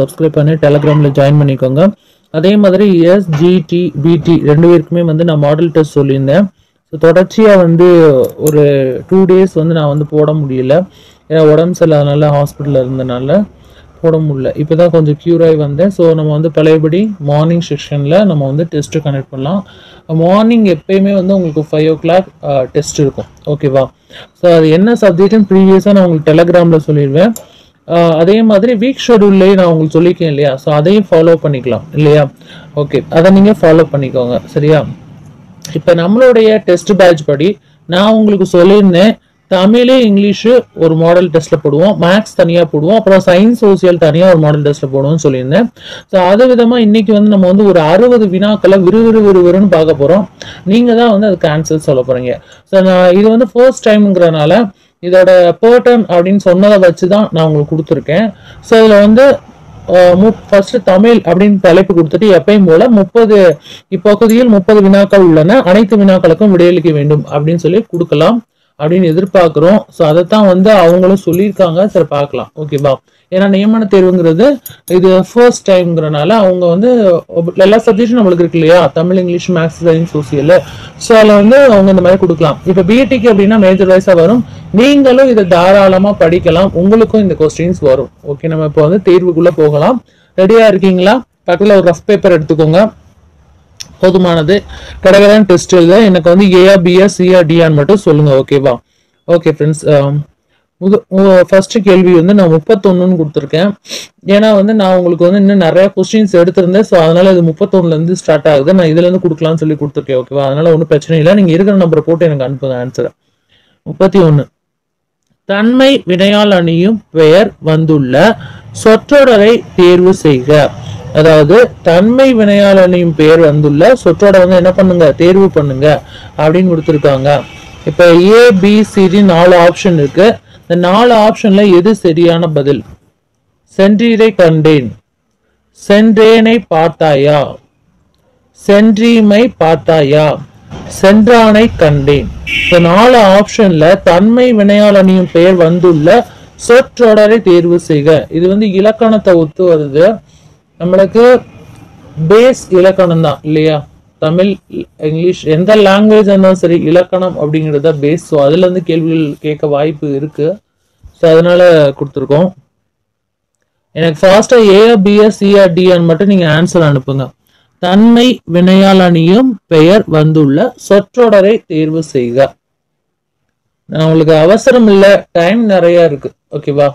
Subscribe பண்ணி டெலிகிராமில் join பண்ணிக்கோங்க. அதே மாதிரி எஸ்ஜிடி பிடி ரெண்டு பேருக்குமே வந்து நான் மாடல் டெஸ்ட் சொல்லியிருந்தேன். ஸோ தொடர்ச்சியாக வந்து ஒரு 2 days வந்து நான் வந்து போட முடியல, ஏன்னா உடம்பு சரியில்லாதனால ஹாஸ்பிட்டலில் இருந்தனால போட முடியல. இப்போ தான் கொஞ்சம் க்யூர் ஆகி வந்தேன். ஸோ நம்ம வந்து பழையபடி மார்னிங் செக்ஷனில் நம்ம வந்து டெஸ்ட்டு கனெக்ட் பண்ணலாம். மார்னிங் எப்பயுமே வந்து உங்களுக்கு 5 o'clock டெஸ்ட் இருக்கும், ஓகேவா? ஸோ அது என்ன சப்ஜெக்ட்னு ப்ரீவியஸாக நான் உங்களுக்கு டெலிகிராமில் சொல்லிடுவேன். அதே மாதிரி வீக் ஷெடியூல்லையே நான் உங்களுக்கு சொல்லியிருக்கேன் இல்லையா? ஸோ அதையும் ஃபாலோ பண்ணிக்கலாம் இல்லையா? ஓகே, அதை நீங்கள் ஃபாலோ பண்ணிக்கோங்க, சரியா? இப்போ நம்மளுடைய டெஸ்ட் பேட்ச் படி நான் உங்களுக்கு சொல்லியிருந்தேன், தமிழ் இங்கிலீஷு ஒரு மாடல் டெஸ்ட்டில் போடுவோம், மேக்ஸ் தனியாக போடுவோம், அப்புறம் சயின்ஸ் சோசியல் தனியாக ஒரு மாடல் டெஸ்ட்டில் போடுவோம்னு சொல்லியிருந்தேன். ஸோ அது விதமாக இன்னைக்கு வந்து நம்ம வந்து ஒரு 60 வினாக்களை விறுவிறுன்னு பார்க்க போகிறோம். நீங்கள் தான் வந்து அதுக்கு ஆன்சர் சொல்ல போகிறீங்க. ஸோ நான் இது வந்து ஃபர்ஸ்ட் டைம்ங்கிறனால இதோட பேட்டர்ன் அப்படின்னு சொன்னதை வச்சு தான் நான் உங்களுக்கு கொடுத்துருக்கேன். ஸோ இதில் வந்து ஃபர்ஸ்ட் தமிழ் அப்படின்னு தலைப்பு கொடுத்துட்டு எப்பயும் போல 30 இப்பகுதியில் 30 வினாக்கள் உள்ளன, அனைத்து வினாக்களுக்கும் விடையளிக்க வேண்டும் அப்படின்னு சொல்லி கொடுக்கலாம் அப்படின்னு எதிர்பார்க்கிறோம். ஸோ அதைத்தான் வந்து அவங்களும் சொல்லியிருக்காங்க. சரி பார்க்கலாம், ஓகேவா? ஏன்னா நியமன தேர்வுங்கிறது இது ஃபர்ஸ்ட் டைம்ங்கிறனால அவங்க வந்து எல்லா சப்ஜெக்டும் நம்மளுக்கு இருக்கு இல்லையா? Tamil English maths science social. So அதில் வந்து அவங்க இந்த மாதிரி கொடுக்கலாம். இப்போ பிடிக்கு அப்படின்னா மேஜர் வைஸாக வரும், நீங்களும் இதை தாராளமாக படிக்கலாம், உங்களுக்கும் இந்த கொஸ்டின்ஸ் வரும். ஓகே, நம்ம இப்போ வந்து தேர்வுக்குள்ளே போகலாம். ரெடியாக இருக்கீங்களா? பக்கத்தில் ஒரு ரஃப் பேப்பர் எடுத்துக்கோங்க, போதுமானது. கடகதான் டெஸ்ட் எழுத எனக்கு வந்து ஏஆ பிஆ சிஆ டிஆன்னு மட்டும் சொல்லுங்க, ஓகேவா? ஓகே ஃப்ரெண்ட்ஸ், ஃபர்ஸ்ட் கேள்வி வந்து நான் 31ன்னு கொடுத்துருக்கேன். ஏன்னா வந்து நான் உங்களுக்கு வந்து இன்னும் நிறைய கொஸ்டின்ஸ் எடுத்திருந்தேன். ஸோ அதனால இது 31லேருந்து ஸ்டார்ட் ஆகுது. நான் இதுலேருந்து கொடுக்கலாம்னு சொல்லி கொடுத்துருக்கேன், ஓகேவா? அதனால ஒன்றும் பிரச்சனை இல்லை. நீங்கள் இருக்கிற நம்பரை போட்டு எனக்கு அனுப்புங்க ஆன்சரை. 31, தன்மை வினையால் அணியும் பெயர் வந்துள்ள சொற்றொடரை தேர்வு செய்க. அதாவது தன்மை வினையால் அணியும் பெயர் வந்துள்ள சொற்றொடர் வந்து என்ன பண்ணுங்க, தேர்வு பண்ணுங்க அப்படின்னு கொடுத்துருக்காங்க. இப்ப ஏபிசிடி 4 ஆப்ஷன் இருக்கு. இந்த 4 ஆப்ஷன்ல எது சரியான பதில்? சென்றீரை கண்டேன், சென்றேனை பார்த்தாயா, சென்றீமை பார்த்தாயா, சென்றானை கண்டேன். இந்த 4 ஆப்ஷன்ல தன்மை வினையால் அணியும் பெயர் வந்துள்ள சொற்றொடரை தேர்வு செய்க. இது வந்து இலக்கணத்தை ஒத்து வருது, நம்மளுக்கு பேஸ் இலக்கணம் தான் இல்லையா? தமிழ் இங்கிலீஷ் எந்த லாங்குவேஜ் இருந்தாலும் சரி, இலக்கணம் அப்படிங்கிறத பேஸ். ஸோ அதுல இருந்து கேள்விகள் கேட்க வாய்ப்பு இருக்கு. ஸோ அதனால கொடுத்துருக்கோம். எனக்கு ஃபாஸ்டா ஏஆ பிஆ சிஆ டிஆன்னு மட்டும் நீங்க ஆன்சர் அனுப்புங்க. தன்மை வினையால் அணியும் பெயர் வந்துள்ள சொற்றொடரை தேர்வு செய்க. நான் உங்களுக்கு அவசரம் இல்லை, டைம் நிறைய இருக்கு, ஓகேவா?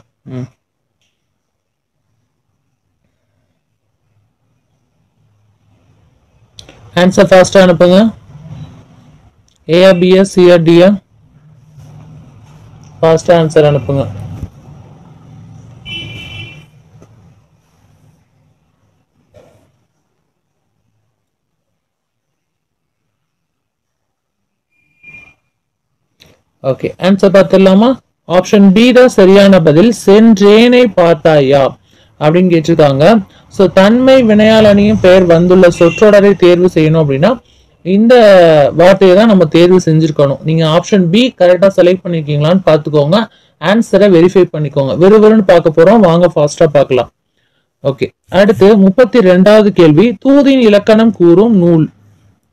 ஆன்சர் ஃபாஸ்டா அனுப்புங்க. ஏஆ பிஆ சிஆ டிஆ ஃபாஸ்டா ஆன்சர் அனுப்புங்க. ஓகே, ஆன்சர் பார்த்துடலாமா? ஆப்ஷன் பி தான் சரியான பதில். சென்றேனை பார்த்தாயா அப்படின்னு கேட்டிருக்காங்க. ஸோ தன்மை வினையால் அணியும் பெயர் வந்துள்ள சொற்றொடரை தேர்வு செய்யணும் அப்படின்னா இந்த வார்த்தையை தான் நம்ம தேர்வு செஞ்சிருக்கணும். நீங்க ஆப்ஷன் பி கரெக்டா செலக்ட் பண்ணிருக்கீங்களான்னு பார்த்துக்கோங்க, ஆன்சரை வெரிஃபை பண்ணிக்கோங்க. வெறுவெறுன்னு பார்க்க போறோம், வாங்க ஃபாஸ்டா பார்க்கலாம். ஓகே, அடுத்து 32வது கேள்வி, தூதின் இலக்கணம் கூறும் நூல்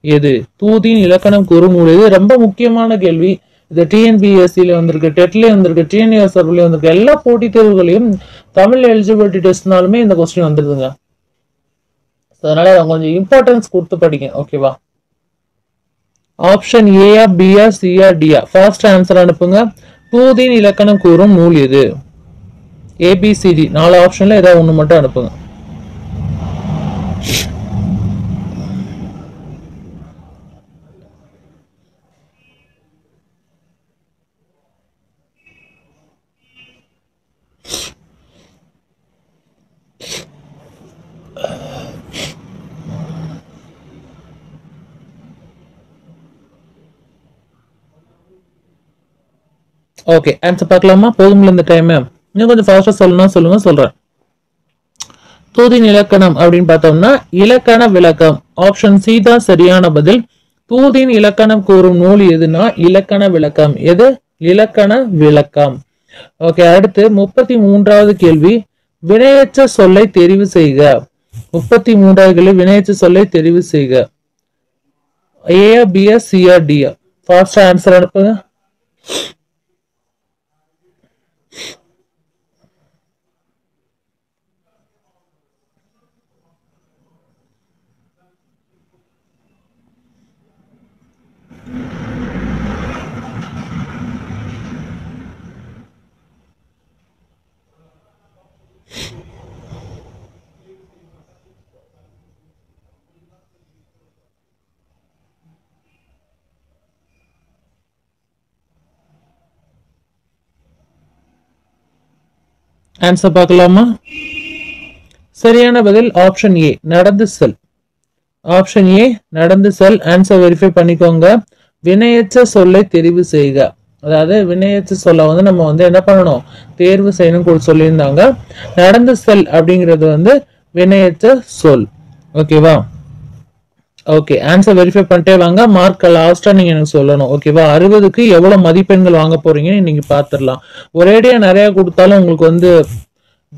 எது? தூதின் இலக்கணம் கூறும் நூல் எது? ரொம்ப முக்கியமான கேள்வி. இது டிஎன்பிஎஸ்சில வந்திருக்கு, டெட்லயே வந்திருக்கு, டிஎன்யூஎஸ்ஆர்ல வந்திருக்கு, எல்லா போட்டித் தேர்வுகளையும் தமிழ் எலிஜிபிலிட்டி டெஸ்ட்னாலுமே இந்த கொஸ்டின் வந்துருதுங்க. அதனால கொஞ்சம் இம்பார்ட்டன்ஸ் கொடுத்து படிங்க, ஓகேவா? ஆப்ஷன் ஏஆ பிஆ சிஆ டிஆ ஃபர்ஸ்ட் ஆன்சர் அனுப்புங்க. தூதின் இலக்கணம் கூறும் நூல் எது? ஏபிசிடி 4 ஆப்ஷன்ல ஏதாவது ஒண்ணு மட்டும் அனுப்புங்க. ஓகே, ஆன்சர் பார்க்கலாமா? போதும்ல இந்த டைம்? இன்னும் கொஞ்சம் ஃபாஸ்டா சொல்லணும், சொல்லுங்க, சொல்றேன். தூதின் இலக்கணம் அப்படின்னு பார்த்தோம்னா இலக்கண விளக்கம். ஆப்ஷன் சி தான் சரியான பதில். தூதின் இலக்கணம் கூறும் நூல் எதுனா இலக்கண விளக்கம். எது? இலக்கண விளக்கம். ஓகே, அடுத்து 33வது கேள்வி, வினையற்ற சொல்லை தெரிவு செய்க. 33வது கேள்வி வினையற்ற சொல்லை தெரிவு செய்க. A, B, C, D. First answer அனுப்புங்க. ஆன்சர் பார்க்கலாமா? சரியான பதில் ஆப்ஷன் ஏ, நடந்து செல். ஆப்ஷன் ஏ, நடந்து செல். ஆன்சர் வெரிஃபை பண்ணிக்கோங்க. வினையற்ற சொல்லை தெரிவு செய்க. அதாவது வினையற்ற சொல்ல வந்து நம்ம வந்து என்ன பண்ணணும், தேர்வு செய்யணும் சொல்லியிருந்தாங்க. நடந்து செல் அப்படிங்கிறது வந்து வினையற்ற சொல். ஓகேவா? ஓகே, ஆன்சர் வெரிஃபை பண்ணிட்டே வாங்க. மார்க் லாஸ்டா நீங்க எனக்கு சொல்லணும். ஓகேவா? 60க்கு எவ்வளவு மதிப்பெண்கள் வாங்க போறீங்கன்னு நீங்க பாத்துடலாம். ஒரேடியா நிறைய கொடுத்தாலும் உங்களுக்கு வந்து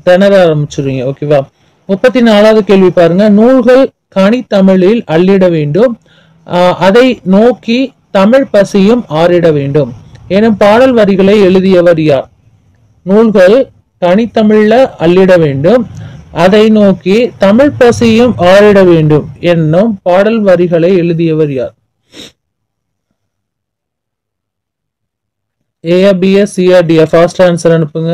திணற ஆரம்பிச்சிருவீங்க. ஓகேவா? 34வது கேள்வி பாருங்க. நூல்கள் கனித்தமிழில் அள்ளிட வேண்டும், அதை நோக்கி தமிழ் பசியும் ஆறிட வேண்டும் எனும் பாடல் வரிகளை எழுதியவர் யார்? நூல்கள் கனித்தமிழ்ல அள்ளிட வேண்டும், அதை நோக்கி தமிழ் பசியும் ஆறிட வேண்டும் என்னும் பாடல் வரிகளை எழுதியவர் யார்? A, B, C, D. First answer அனுப்புங்க.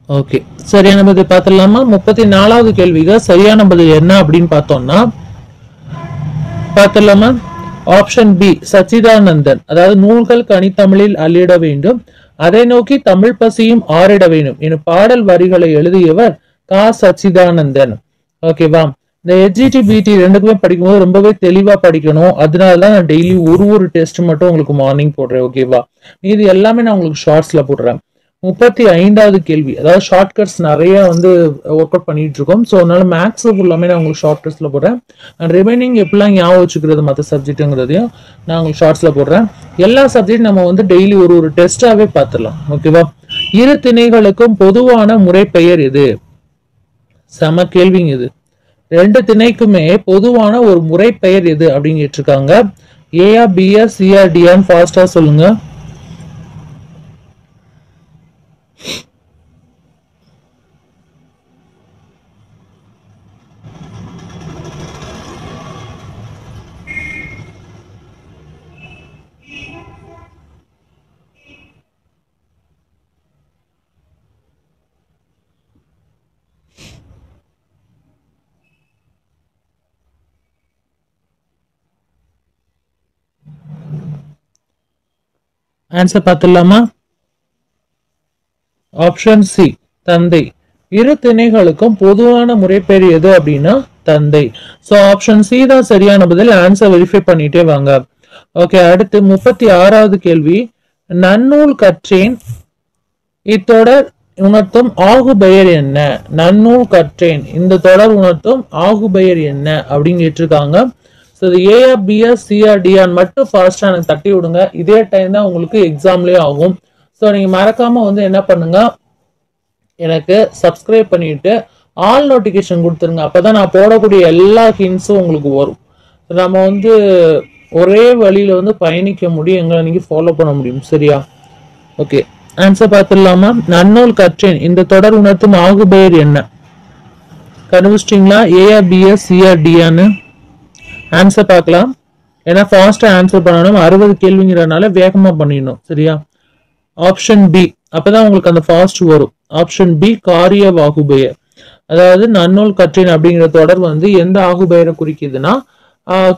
ஓகே, சரியான பதில் பார்த்துடலாமா? 34வது கேள்விக்கு சரியான பதில் என்ன அப்படின்னு பார்த்தோம்னா பார்த்துடலாமா? Option B, Sachidanandan. அதாவது நூல்கள் கனித்தமிழில் அள்ளிட வேண்டும், அதை நோக்கி தமிழ் பசியும் ஆறிட வேண்டும் எனும் பாடல் வரிகளை எழுதியவர் கா சச்சிதானந்தன். ஓகேவா? இந்த HGT BT ரெண்டுக்குமே படிக்கும்போது ரொம்பவே தெளிவா படிக்கணும். அதனாலதான் நான் டெய்லி ஒரு டெஸ்ட் மட்டும் உங்களுக்கு மார்னிங் போடுறேன். ஓகேவா? இது எல்லாமே நான் உங்களுக்கு ஷார்ட்ஸ்ல போடுறேன். 35வது கேள்வி, அதாவது ஷார்ட்கட்ஸ் நிறைய வந்து ஒர்க் அவுட் பண்ணிட்டு இருக்கோம். ஸோ அதனால மேக்ஸ் ஃபுல்லாமே நான் உங்களுக்கு ஷார்ட்கட்ஸ்ல போடுறேன். அண்ட் ரிமைனிங் எப்படிலாம் ஞாபகம் வச்சுக்கிறது மற்ற சப்ஜெக்ட்டுங்கிறதையும் நான் உங்களுக்கு ஷார்ட்ஸ்ல போடுறேன். எல்லா சப்ஜெக்ட் நம்ம வந்து டெய்லி ஒரு டெஸ்டாவே பார்த்துடலாம். ஓகேவா? இரு திணைகளுக்கும் பொதுவான முறைப்பெயர் எது? செம கேள்விங்க இது. ரெண்டு திணைக்குமே பொதுவான ஒரு முறைப்பெயர் எது அப்படின்னு கேட்டிருக்காங்க. ஏஆ, பிஆ, சிஆ, டிஆன்னு ஃபாஸ்டா சொல்லுங்க. ஆன்சர் பார்த்துடலாமா? ஆப்ஷன் சி, தந்தை. இரு திணைகளுக்கும் பொதுவான முறைப்பெயர் எது அப்படின்னா தந்தை. சோ ஆப்ஷன் சி தான் சரியான பதில். ஆன்சர் வெரிஃபை பண்ணிட்டே வாங்க. ஓகே, அடுத்து 36வது கேள்வி. நன்னூல் கற்றேன் இத்தொடர் உணர்த்தும் ஆகுபெயர் என்ன? நன்னூல் கற்றேன் இந்த தொடர் உணர்த்தும் ஆகுபெயர் என்ன அப்படின்னு கேட்டிருக்காங்க. ஸோ இது ஏஆ, பிஆ, சிஆ, டிஆன்னு மட்டும் ஃபாஸ்டா எனக்கு தட்டி விடுங்க. இதே டைம் தான் உங்களுக்கு எக்ஸாம்லயே ஆகும். ஸோ நீங்க மறக்காம வந்து என்ன பண்ணுங்க, எனக்கு சப்ஸ்கிரைப் பண்ணிட்டு ஆல் நோட்டிபிகேஷன் கொடுத்துருங்க. அப்பதான் நான் போடக்கூடிய எல்லா ஹிண்ட்ஸும் உங்களுக்கு வரும். நம்ம வந்து ஒரே வழியில வந்து பயணிக்க முடியும், எங்களை நீங்க ஃபாலோ பண்ண முடியும். சரியா? ஓகே, ஆன்சர் பார்த்துடலாமா? நன்னூல் கற்றேன் இந்த தொடர் உணர்த்தும் ஆகுபெயர் என்ன? கண்டுபிடிச்சிட்டீங்களா? ஏஆ, பிஆ, சிஆ, டிஆன்னு ஆன்சர் பார்க்கலாம். ஏன்னா ஃபாஸ்டா ஆன்சர் பண்ணணும். 60 கேள்விங்கிறதுனால வேகமா பண்ணிடணும். சரியா? ஆப்ஷன் பி, அப்பதான் உங்களுக்கு அந்த ஃபாஸ்ட் வரும். ஆப்ஷன் பி, காரிய ஆகுபெயர். அதாவது நன்னூல் கற்றேன் அப்படிங்கிற தொடர் வந்து எந்த ஆகுபெயரை குறிக்குதுன்னா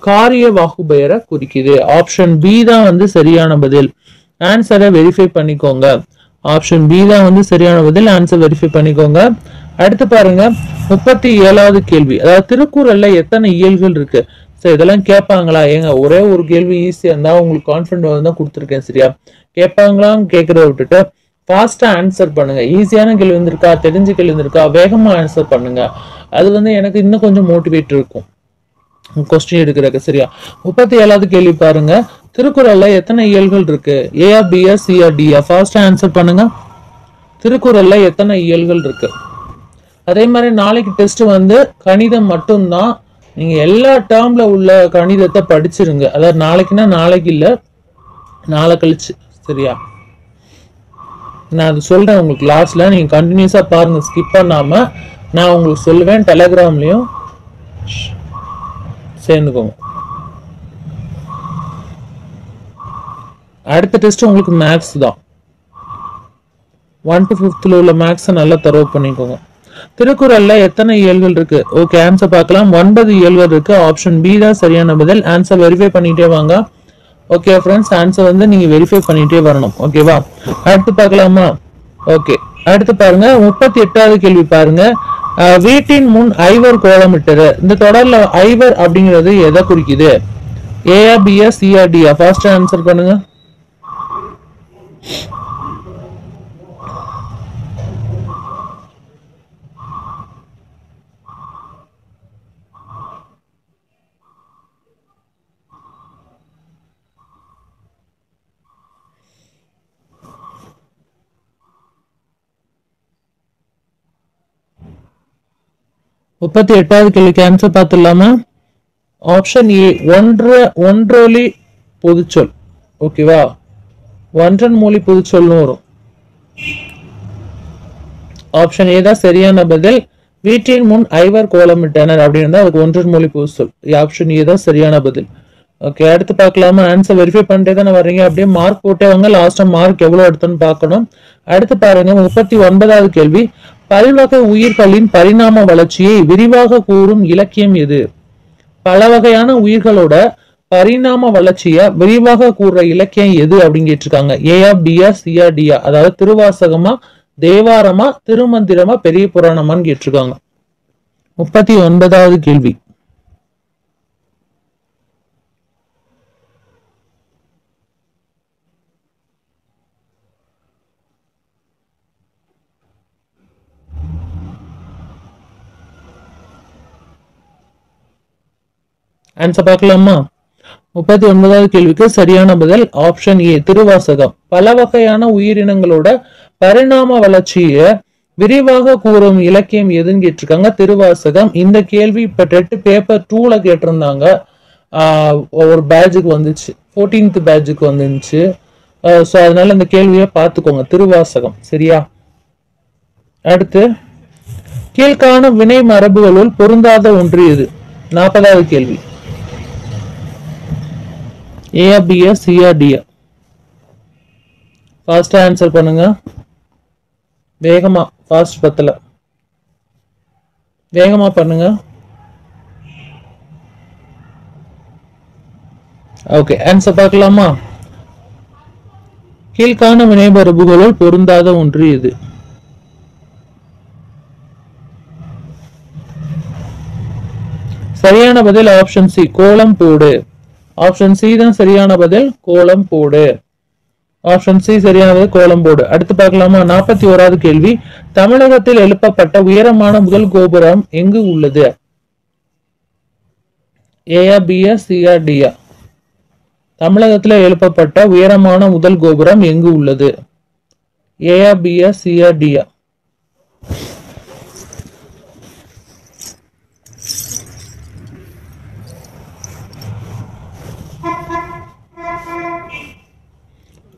காரிய ஆகுபெயரை குறிக்குது. ஆப்ஷன் பி தான் வந்து சரியான பதில். ஆன்சரை வெரிஃபை பண்ணிக்கோங்க. ஆப்ஷன் பி தான் வந்து சரியான பதில். ஆன்சர் வெரிஃபை பண்ணிக்கோங்க. அடுத்து பாருங்க 37வது கேள்வி. அதாவது திருக்குறள்ல எத்தனை இயல்கள் இருக்கு? சோ இதெல்லாம் கேட்பாங்களா? ஏங்க ஒரே ஒரு கேள்வி ஈஸியா இருந்தா உங்களுக்கு கான்ஃபிடென்ட் வந்து தான் கொடுத்துருக்கேன். சரியா? கேட்பாங்களான்னு கேட்கறத விட்டுட்டு ஃபாஸ்டா ஆன்சர் பண்ணுங்க. ஈஸியான கேள்வி வந்திருக்கா, தெரிஞ்ச கேள்வி வந்திருக்கா, வேகமா ஆன்சர் பண்ணுங்க. அது வந்து எனக்கு இன்னும் கொஞ்சம் மோட்டிவேட் இருக்கும் கொஸ்டின் எடுக்கிறதுக்கு. சரியா? 37வது கேள்வி பாருங்க. திருக்குறள்ல எத்தனை இயல்கள் இருக்கு? ஏஆ, பிஆ, சிஆ, டிஆ? ஃபாஸ்டா ஆன்சர் பண்ணுங்க. திருக்குறள்ல எத்தனை இயல்கள் இருக்கு? அதே மாதிரி நாளைக்கு டெஸ்ட் வந்து கணிதம் மட்டும்தான். நீங்க எல்லா டேர்ம்ல உள்ள கணிதத்தை படிச்சிருங்க. அதாவது நாளைக்குன்னா நாளைக்கு இல்ல, நாளை கழிச்சு. சரியா? நான் அது சொல்றேன் உங்களுக்கு லாஸ்ட்ல. நீங்க கண்டினியூஸா பாருங்க, ஸ்கிப் பண்ணாம. நான் உங்களுக்கு சொல்லுவேன், டெலகிராம்லயும் சேர்ந்துக்கோங்க. அடுத்த டெஸ்ட் உங்களுக்கு மேக்ஸ் தான். 1 to 5th உள்ள மேக்ஸ் நல்லா தரவு பண்ணிக்கோங்க. திருக்குறள்ல எத்தனை இயல்கள் இருக்கு? ஓகே, ஆன்சர் பார்க்கலாம். 9 இயல்கள் இருக்கு. ஆப்ஷன் பி தான் சரியான பதில். ஆன்சர் வெரிஃபை பண்ணிட்டே வாங்க. ஓகே ஃப்ரெண்ட்ஸ், ஆன்சர் வந்து நீங்க வெரிஃபை பண்ணிட்டே வரணும். ஓகேவா? அடுத்து பார்க்கலாமா? ஓகே, அடுத்து பாருங்க. 38வது கேள்வி பாருங்க. வீட்டின் முன் ஐவர் கோலமிட்டது. இந்த தொடர்ல ஐவர் அப்படிங்கிறது எதை குறிக்குது? ஏஆ, பிஆ, சிஆ, டிஆ? ஃபாஸ்டா ஆன்சர் பண்ணுங்க. முப்பத்தி எட்டாவது கேள்விக்கு ஆன்சர் பார்த்துடலாமா? ஆப்ஷன் ஏ, ஒன்றொலி பொதுச்சொல். ஓகேவா? ஒன்றன் மொழி பொதுச்சொல்னு வரும். ஆப்ஷன் ஏ தான் சரியான பதில். வீட்டின் முன் ஐவர் கோலமிட்டனர் அப்படின்னு அதுக்கு ஒன்றன் மொழி பொதுச்சொல். ஆப்ஷன் ஏ தான் சரியான பதில். ஓகே, அடுத்து பார்க்கலாமா? ஆன்சர் வெரிஃபை பண்ணிட்டே தானே வர்றீங்க. அப்படியே மார்க் போட்டே வாங்க. லாஸ்டா மார்க் எவ்வளவு எடுத்துன்னு பார்க்கணும். அடுத்து பாருங்க. 39வது கேள்வி. பல்வகை உயிர்களின் பரிணாம வளர்ச்சியை விரிவாக கூறும் இலக்கியம் எது? பல வகையான உயிர்களோட பரிணாம வளர்ச்சிய விரிவாக கூறுற இலக்கியம் எது அப்படின்னு கேட்டிருக்காங்க. ஏஆ, பிஆ, சிஆ, டிஆ? அதாவது திருவாசகமா, தேவாரமா, திருமந்திரமா, பெரிய புராணமான்னு கேட்டிருக்காங்க. 39வது கேள்வி. ஆன்சர் பார்க்கலாமா? 39வது கேள்விக்கு சரியான பதில் ஆப்ஷன் ஏ, திருவாசகம். பல வகையான உயிரினங்களோட பரிணாம வளர்ச்சிய விரிவாக கூறும் இலக்கியம் எதுன்னு கேட்டிருக்காங்க. திருவாசகம். இந்த கேள்வி இப்ப டெட் பேப்பர் 2ல கேட்டிருந்தாங்க. ஒரு பேட்சுக்கு வந்துச்சு, 14th பேட்சுக்கு வந்துச்சு. ஸோ அதனால இந்த கேள்வியை பார்த்துக்கோங்க. திருவாசகம். சரியா? அடுத்து, கீழ்காண வினை மரபுகளுள் பொருந்தாத ஒன்று எது? 40வது கேள்வி. ஏஆ, பிஆ, சிஆ, டிஆ? ஃபாஸ்டா ஆன்சர் பண்ணுங்க. வேகமா, ஃபாஸ்ட் பத்தல, வேகமா பண்ணுங்க. ஓகே, ஆன்சர் பார்க்கலாமா? கீழ்காண வினை மரபுகளுள் பொருந்தாத ஒன்று எது? சரியான பதில் ஆப்ஷன் சி, கோலம் போடு. ஆப்ஷன் சி தான் சரியான பதில், கோலம் போடு. ஆப்ஷன் சி சரியான பதில், கோலம் போடு. அடுத்து பார்க்கலாமா? 41வது கேள்வி. தமிழகத்தில் எழுப்பப்பட்ட உயரமான முதல் கோபுரம் எங்கு உள்ளது? ஏஆ, பிஆ, சிஆ, டிஆ? தமிழகத்தில் எழுப்பப்பட்ட உயரமான முதல் கோபுரம் எங்கு உள்ளது? ஏஆ, பிஆ, சிஆ, டிஆ?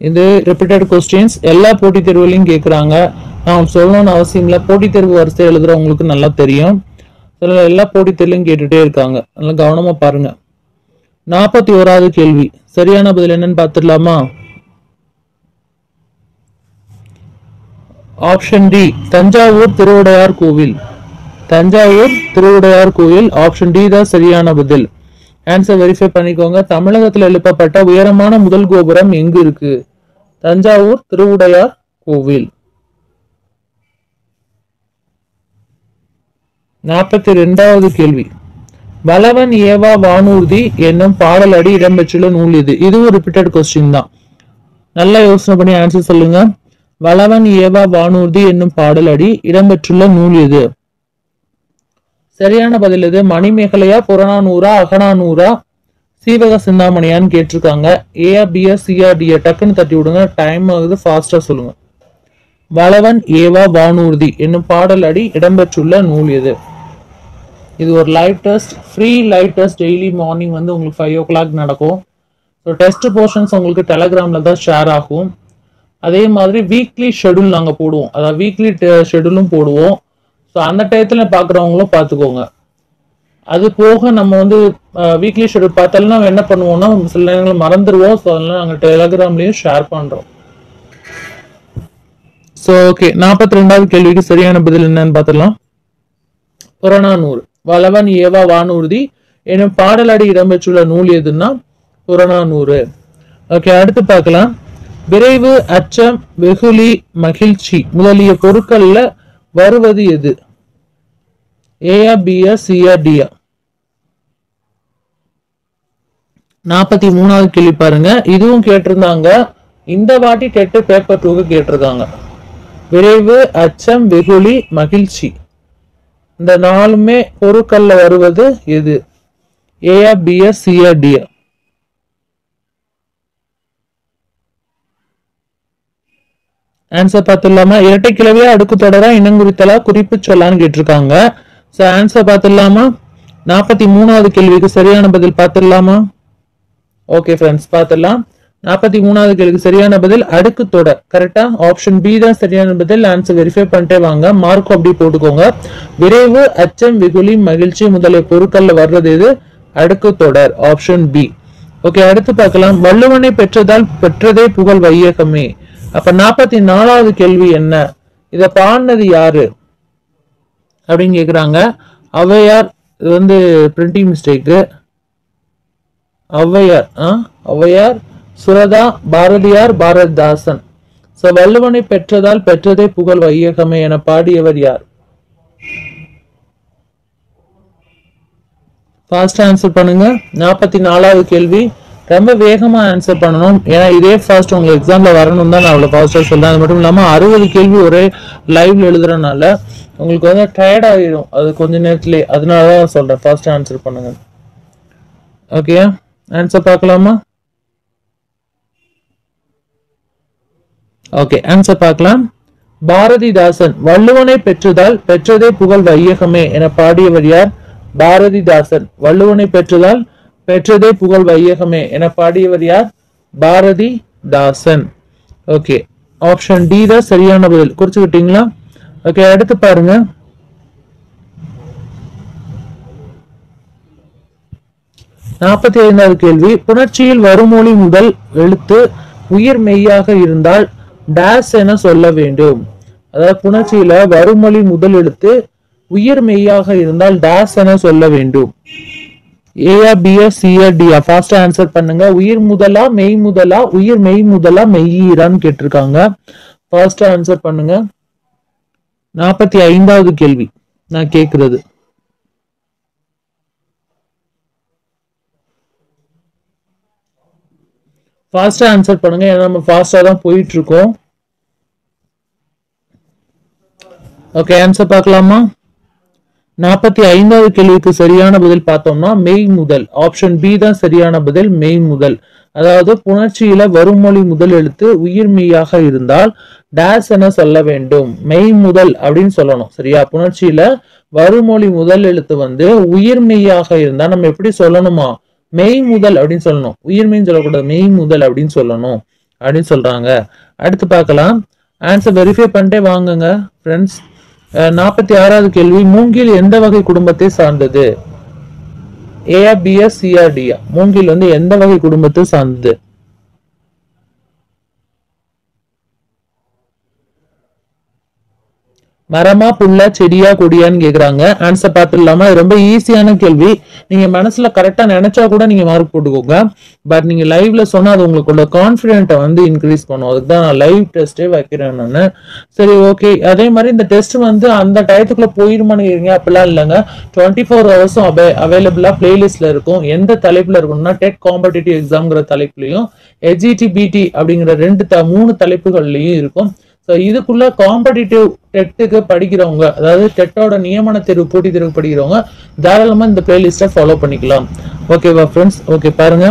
இது ரிப்பீட்டட் கொஸ்டின்ஸ். எல்லா போட்டித் தேர்வுலையும் கேட்குறாங்க. நான் சொல்லணும்னு அவசியம் இல்லை. போட்டித் தேர்வு வரிசை எழுதுறவங்களுக்கு நல்லா தெரியும். எல்லா போட்டித் தேர்வுலையும் கேட்டுட்டே இருக்காங்க. நல்லா கவனமா பாருங்க. 41வது கேள்வி. சரியான பதில் என்னன்னு பார்த்துடலாமா? ஆப்ஷன் டி, தஞ்சாவூர் திருவுடையார் கோவில். தஞ்சாவூர் திருவுடையார் கோவில். ஆப்ஷன் டி தான் சரியான பதில். ஆன்சர் வெரிஃபை பண்ணிக்கோங்க. தமிழகத்தில் எழுப்பப்பட்ட உயரமான முதல் கோபுரம் எங்கு இருக்கு? தஞ்சாவூர் திருவுடையார் கோவில். 42வது கேள்வி. வளவன் ஏவா வானூர்தி என்னும் பாடல் அடி இடம்பெற்றுள்ள நூல் இது. இதுவும் ரிப்பீட்டட் கொஸ்டின் தான். நல்லா யோசனை பண்ணி ஆன்சர் சொல்லுங்க. வளவன் ஏவா வானூர்தி என்னும் பாடல் அடி இடம்பெற்றுள்ள நூல் இது. சரியான பதில் இது. மணிமேகலையா, புறநானூறா, அகநானூறா, சீவக சிந்தாமணியான்னு கேட்டிருக்காங்க. ஏஆ பிஆ சிஆ டிஆ டக்குன்னு தட்டி விடுங்க, டைம் ஆகுது, ஃபாஸ்டா சொல்லுங்க. வளவன் ஏவா வானூர்தி என்னும் பாடல் அடி இடம்பெற்றுள்ள நூல் இது. இது ஒரு live test, free live test. Daily morning வந்து உங்களுக்கு 5 o'clock நடக்கும். ஸோ டெஸ்ட் போர்ஷன்ஸ் உங்களுக்கு டெலகிராமில் தான் ஷேர் ஆகும். அதே மாதிரி வீக்லி ஷெடியூல் நாங்கள் போடுவோம், அதாவது வீக்லி ஷெடியூலும் போடுவோம். ஸோ அந்த டயத்தில் பார்க்குறவங்களும் பார்த்துக்கோங்க. அது போக நம்ம வந்து வீக்லி ஷெடியூல் பார்த்தாலும் நம்ம என்ன பண்ணுவோம்னா சில நேரங்கள் மறந்துடுவோம். ஸோ அதெல்லாம் நாங்கள் டெலகிராம்லேயும் ஷேர் பண்ணுறோம். ஸோ ஓகே, 42வது கேள்விக்கு சரியான பதில் என்னன்னு பார்த்துடலாம். புறநானூறு. வளவன் ஏவா வானூர்தி எனும் பாடலடி இடம்பெற்றுள்ள நூல் எதுன்னா புறநானூறு. ஓகே, அடுத்து பார்க்கலாம். விரைவு, அச்சம், வெகுளி, மகிழ்ச்சி முதலிய பொருட்கள்ல வருவது எது? ஏஆ பிஆ சிஆ டிஆ? 43வது கேள்வி பாருங்க. இதுவும் கேட்டிருந்தாங்க, இந்த வாட்டி டெட் பேப்பர் 2க்கு கேட்டிருக்காங்க. விரைவு, அச்சம், வெகுளி, மகிழ்ச்சி இந்த நாலுமே பொருட்கள்ல வருவது எது? ஏஆ பிஆ சிஆ டிஆ? ஆன்சர் பார்த்துடலாமா? இரட்டை கிளவியா, அடுக்கு தொடரா, இனங்குறித்தலா, குறிப்பு சொல்லான்னு கேட்டிருக்காங்க. ஸோ ஆன்சர் பார்த்துடலாமா? 43வது கேள்விக்கு சரியான பதில் பார்த்துடலாமா? ஓகே ஃப்ரெண்ட்ஸ், பார்த்துடலாம். 43வது கேள்விக்கு சரியான பதில் அடுக்கு தொடர். கரெக்டா? ஆப்ஷன் பி தான் சரியான பதில். ஆன்சர் வெரிஃபை பண்ணிட்டே வாங்க, மார்க் அப்படி போட்டுக்கோங்க. விரைவு, அச்சம், வெகுளி, மகிழ்ச்சி முதலிய பொருட்கள்ல வர்றது எது? அடுக்கு தொடர், ஆப்ஷன் பி. ஓகே, அடுத்து பார்க்கலாம். வள்ளுவனை பெற்றதால் பெற்றதே புகழ் வையகமே. அப்ப 44வது கேள்வி என்ன? இத பாடினது யாரு அப்படின்னு கேக்குறாங்க. ஔவையார். இது வந்து printing mistake. Avvaiyar, Suratha, Bharathiyar, Bharathidasan. So வள்ளுவனை பெற்றதால் பெற்றதே புகழ் வையகமே என பாடியவர் யார்? ஃபாஸ்ட் ஆன்சர் பண்ணுங்க. 44வது கேள்வி. ரொம்ப வேகமா ஆன்சர் பண்ணணும், ஏன்னா இதே ஃபாஸ்ட் உங்களுக்கு எக்ஸாம்ல வரணும் தான் நான் அவ்வளவு ஃபாஸ்டா சொல்றேன். அது மட்டும் இல்லாம 60 கேள்வி ஒரே லைவ்ல எழுதுறதுனால உங்களுக்கு வந்து டயர்ட் ஆகிடும் அது கொஞ்ச நேரத்திலே. அதனாலதான் சொல்றேன், ஃபாஸ்ட் ஆன்சர் பண்ணுங்க. ஓகே, ஆன்சர் பார்க்கலாமா? ஓகே, ஆன்சர் பார்க்கலாம். பாரதிதாசன். வள்ளுவனை பெற்றதால் பெற்றதே புகழ் வையகமே என பாடியவர் யார்? பாரதிதாசன். வள்ளுவனை பெற்றதால் பெற்றதே புகழ் வையகமே என பாடியவர் யார்? பாரதிதாசன். ஓகே, ஆப்ஷன் டி தான் சரியான பதில். குறிச்சுக்கிட்டீங்களா? ஓகே, அடுத்து பாருங்க. 45வது கேள்வி. புணர்ச்சியில் வருமொழி முதல் எழுத்து உயிர் மெய்யாக இருந்தால் டேஸ் என சொல்ல வேண்டும். அதாவது புணர்ச்சியில வருமொழி முதல் எழுத்து உயிர் மெய்யாக இருந்தால் டேஸ் என சொல்ல வேண்டும். ஏஆ பிஆ சிஆ டிஆ? ஃபாஸ்ட் ஆன்சர் பண்ணுங்க. உயிர் முதலா, மெய் முதலா, உயிர் மெய் முதலா, மெய்யீரான்னு கேட்டிருக்காங்க. ஃபாஸ்ட் ஆன்சர் பண்ணுங்க. 45வது கேள்வி நான் கேக்குறது. ஃபாஸ்டா ஆன்சர் பண்ணுங்க, ஏன்னா நம்ம ஃபாஸ்டா தான் போயிட்டு இருக்கோம். ஓகே, ஆன்சர் பார்க்கலாமா? 45வது கேள்விக்கு சரியான பதில் பார்த்தோம்னா மெய் முதல். ஆப்ஷன் பி தான் சரியான பதில், மெய் முதல். அதாவது புணர்ச்சியில வருமொழி முதல் எழுத்து உயிர் மெய்யாக இருந்தால் டேஸ் என சொல்ல வேண்டும். மெய் முதல் அப்படின்னு சொல்லணும், சரியா? புணர்ச்சியில வருமொழி முதல் எழுத்து வந்து உயிர் மெய்யாக இருந்தா நம்ம எப்படி சொல்லணுமா? மெய் முதல் அப்படின்னு சொல்லணும். உயிர்மெய்ன்னு சொல்லக்கூடாது, மெய் முதல் அப்படின்னு சொல்லணும் அப்படின்னு சொல்றாங்க. அடுத்து பார்க்கலாம். ஆன்சர் வெரிஃபை பண்ணிட்டே வாங்குங்க ஃப்ரெண்ட்ஸ். 46வது கேள்வி. மூங்கில் எந்த வகை குடும்பத்தை சார்ந்தது? ஏஆ பிஆ சிஆ டிஆ? மூங்கில் வந்து எந்த வகை குடும்பத்தை சார்ந்தது? மரமா புல்லா செடியா கொடியான்னு கேக்குறாங்க. ஆன்சர் பார்த்துடலாமா? ரொம்ப ஈஸியான கேள்வி. நீங்க மனசுல கரெக்டா நினைச்சா கூட நீங்க மார்க் போட்டுக்கோங்க. பட் நீங்க லைவ்ல சொன்னா அது உங்களுக்குள்ள கான்பிடென்ட்டை வந்து இன்க்ரீஸ் பண்ணும். அதுதான் நான் லைவ் டெஸ்டே வைக்கிறேன் நான். சரி, ஓகே. அதே மாதிரி இந்த டெஸ்ட் வந்து அந்த டயத்துக்குள்ள போயிருமான்னு கேக்குறீங்க. அப்படிலாம் இல்லைங்க. 24 ஹவர்ஸும் அவைலபிளா பிளேலிஸ்ட்ல இருக்கும். எந்த தலைப்புல இருக்கும்னா டெட் காம்படிட்டிவ் எக்ஸாம்ங்கிற தலைப்புலையும் HGT BT அப்படிங்கிற 3 தலைப்புகள்லையும் இருக்கும். ஸோ இதுக்குள்ள காம்படிட்டிவ் டெட்டுக்கு படிக்கிறவங்க, அதாவது டெட்டோட நியமன தேர்வு போட்டி தேர்வு படிக்கிறவங்க தாராளமா இந்த பிளேலிஸ்ட்டை ஃபாலோ பண்ணிக்கலாம். ஓகேவா ஃப்ரெண்ட்ஸ்? ஓகே, பாருங்க.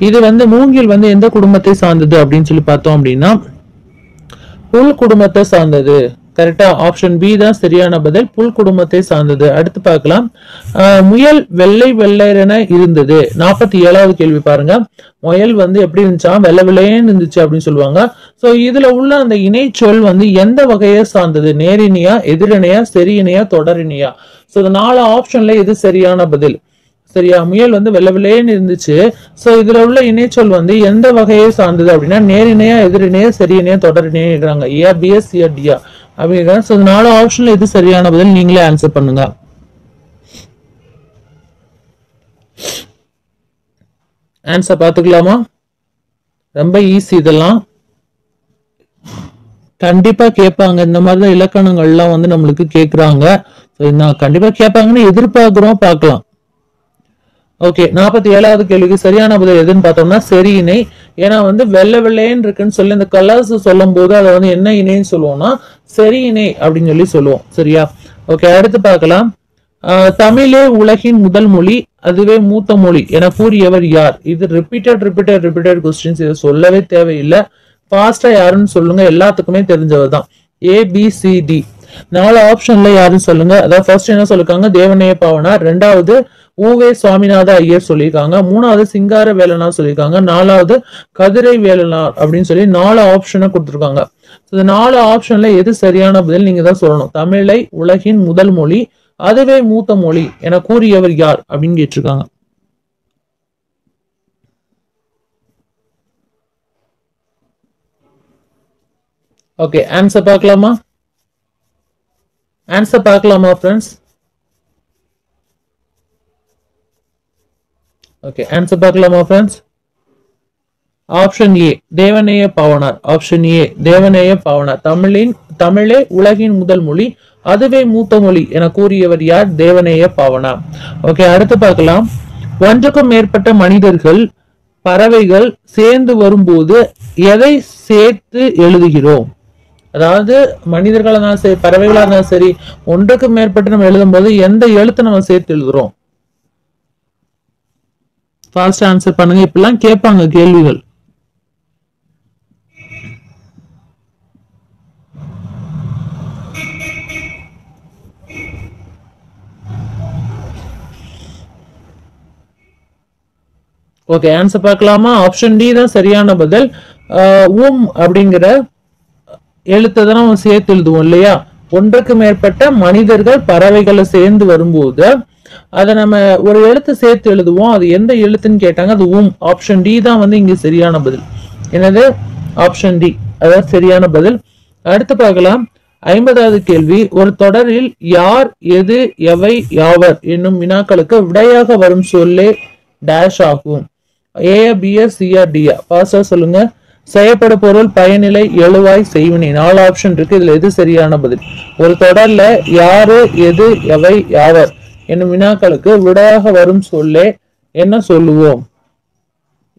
இது வந்து மூங்கில் வந்து எந்த குடும்பத்தை சார்ந்தது அப்படின்னு சொல்லி பார்த்தோம் அப்படின்னா புல் குடும்பத்தை சார்ந்தது. கரெக்டா? ஆப்ஷன் பி தான் சரியான பதில். புல் குடும்பத்தை சார்ந்தது. அடுத்து பார்க்கலாம். முயல் வெள்ளை வெள்ளையரென இருந்தது. 47வது கேள்வி பாருங்க. முயல் வந்து எப்படி இருந்துச்சா? வெள்ளை வெள்ளையன்னு இருந்துச்சு அப்படின்னு சொல்லுவாங்க. சோ இதுல உள்ள அந்த இணைச்சொல் வந்து எந்த வகையை சார்ந்தது? நேரிணையா, எதிரிணையா, செரியிணையா, தொடரிணையா? சோ இந்த 4 ஆப்ஷன்ல எது சரியான பதில்? சரியா? முயல் வந்து வெள்ளை வெள்ளையன்னு இருந்துச்சு. சோ இதுல உள்ள இணைச்சொல் வந்து எந்த வகையை சார்ந்தது அப்படின்னா நேரிணையா, எதிரிணையா, செரியிணையா, தொடரிணையா இருக்கிறாங்க. ஏ, பிஎஸ், சி, டியா அப்படிங்கிறாங்க. சோ 4 ஆப்ஷன்ல எது சரியான பதில்? நீங்களே ஆன்சர் பண்ணுங்க. ஆன்சர் பார்த்துக்கலாமா? ரொம்ப ஈஸி. இதெல்லாம் கண்டிப்பா கேட்பாங்க. இந்த மாதிரிதான் இலக்கணங்கள்லாம் வந்து நம்மளுக்கு கேட்கறாங்க. கண்டிப்பா கேட்பாங்கன்னு எதிர்பார்க்கிறோம். பார்க்கலாம். ஓகே, 47வது கேள்விக்கு சரியான பதில் எதுன்னு பார்த்தோம்னா செரி இணை. ஏன்னா வந்து வெள்ளை வெள்ளையன்னு இருக்குன்னு சொல்லி இந்த கலர்ஸ் சொல்லும் போது அதை வந்து என்ன இணைன்னு சொல்லுவோம்னா செரி இணை அப்படின்னு சொல்லி சொல்லுவோம். சரியா? ஓகே, அடுத்து பார்க்கலாம். தமிழே உலகின் முதல் மொழி, அதுவே மூத்த மொழி என கூறியவர் யார்? இது ரிப்பீட்டட் கொஸ்டின்ஸ். இதை சொல்லவே தேவையில்லை. ஃபாஸ்டா யாருன்னு சொல்லுங்க. எல்லாத்துக்குமே தெரிஞ்சவர் தான். ABCD 4 ஆப்ஷன்ல யாருன்னு சொல்லுங்க. அதாவது ஃபர்ஸ்ட் என்ன சொல்லிருக்காங்க? தேவநேய பாவனார். 2வது ஊவே சுவாமிநாத ஐயர் சொல்லியிருக்காங்க. 3வது சிங்கார வேலனார் சொல்லியிருக்காங்க. 4வது கதிரை வேலனார் அப்படின்னு சொல்லி 4 ஆப்ஷனை கொடுத்துருக்காங்க. இந்த 4 ஆப்ஷன்ல எது சரியான பதில் நீங்க தான் சொல்லணும். தமிழை உலகின் முதல் மொழி, அதுவே மூத்த மொழி என கூறியவர் யார் அப்படின்னு கேட்டிருக்காங்க. ஓகே, ஆன்சர் பார்க்கலாமா? ஆன்சர் பார்க்கலாமா ஃப்ரெண்ட்ஸ்? ஓகே, ஆன்சர் பார்க்கலாமா friends? Option A Devaneya Pavanar. Option A Devaneya Pavanar. தமிழே உலகின் முதல் மொழி, அதுவே மூத்த மொழி என கூறியவர் யார்? தேவநேய பாவனார். ஓகே, அடுத்து பார்க்கலாம். ஒன்றுக்கும் மேற்பட்ட மனிதர்கள், பறவைகள் சேர்ந்து வரும்போது எதை சேர்த்து எழுதுகிறோம்? அதாவது மனிதர்களா இருந்தாலும் சரி, பறவைகளா இருந்தாலும் சரி, ஒன்றுக்கு மேற்பட்டு நம்ம எழுதும் போது எந்த எழுத்து நம்ம சேர்த்து எழுதுறோம்? ஃபாஸ்ட் ஆன்சர் பண்ணுங்க. இப்பெல்லாம் கேட்பாங்க கேள்விகள். ஓகே, ஆன்சர் பார்க்கலாமா? ஆப்ஷன் டி தான் சரியான பதில். அப்படிங்கிற எழுத்தை தான் நம்ம சேர்த்து எழுதுவோம் இல்லையா? ஒன்றுக்கு மேற்பட்ட மனிதர்கள், பறவைகளை சேர்ந்து வரும்போது அதை நம்ம ஒரு எழுத்து சேர்த்து எழுதுவோம். அது எந்த எழுத்துன்னு கேட்டாங்க. அது ஆப்ஷன் டி தான் வந்து இங்க சரியான பதில். என்னது? ஆப்ஷன் டி, அதாவது சரியான பதில். அடுத்து பார்க்கலாம். 50வது கேள்வி. ஒரு தொடரில் யார், எது, எவை, யாவர் என்னும் வினாக்களுக்கு விடையாக வரும் சொல்லே டேஷ் ஆகும். ஏ, பிஎஸ், சிஆ, டியா? பாஸ்டா சொல்லுங்க. செய்யப்பட பொருள், பயனிலை, எழுவாய், செய்வினை. 4 ஆப்ஷன் இருக்கு. இதுல எது சரியான பதில்? ஒரு தொடர்ல யாரு, எது, எவை, யாவர் என்னும் வினாக்களுக்கு விடையாக வரும் சொல்லே என்ன சொல்லுவோம்?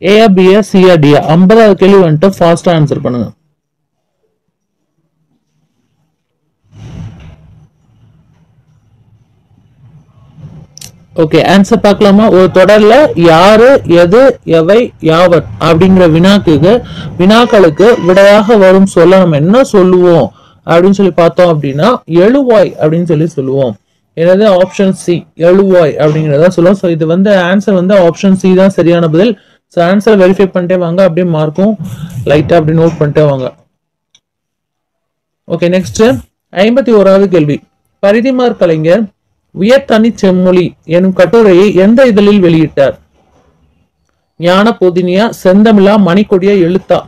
ஏ, பிஎஸ், சிஆ, டியா? 50வது கேள்வி வந்துட்டு ஃபாஸ்டா ஆன்சர் பண்ணுங்க. ஓகே, ஆன்சர் பார்க்கலாமா? ஒரு தொடர்ல யாரு, எது, எவை, யாவர் அப்படிங்கிற வினாக்களுக்கு விடையாக வரும் சொல்ல நம்ம என்ன சொல்லுவோம் அப்படின்னு சொல்லி பார்த்தோம் அப்படின்னா எழுவாய் அப்படின்னு சொல்லி சொல்லுவோம். என்னது? ஆப்ஷன் சி, எழுவாய் அப்படிங்கிறத சொல்லுவோம். ஸோ இது வந்து ஆன்சர் வந்து ஆப்ஷன் சி தான் சரியான பதில். ஸோ ஆன்சர் வெரிஃபை பண்ணிட்டே வாங்க. அப்படியே மார்க்கும் லைட்டா அப்படி நோட் பண்ணிட்டே வாங்க. ஓகே, நெக்ஸ்ட் 51வது கேள்வி. பரிதிமார் கலைஞர் உயர்தனி செம்மொழி எனும் கட்டுரையை எந்த இதழில் வெளியிட்டார்? ஞான போதினியா, செந்தமிழா, மணிக்கொடியா, எழுத்தா?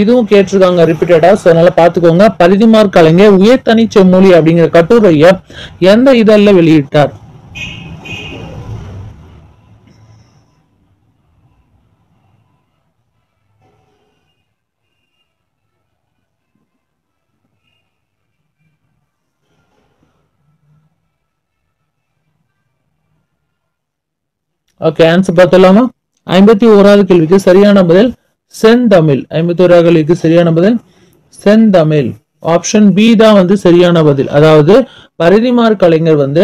இதுவும் கேட்டிருக்காங்க ரிப்பீட்டடா. ஸோ அதனால பார்த்துக்கோங்க. பரிதிமாற் கலைஞர் உயர்தனி செம்மொழி அப்படிங்கிற கட்டுரையை எந்த இதழ்ல வெளியிட்டார்? Okay, answer பார்த்தலாமா? 51வது கேள்விக்கு சரியான பதில் செந்தமிழ். 51வது கேள்விக்கு சரியான பதில் செந்தமிழ். ஆப்ஷன் பி தான் வந்து சரியான பதில். அதாவது பரிதிமாற் கலைஞர் வந்து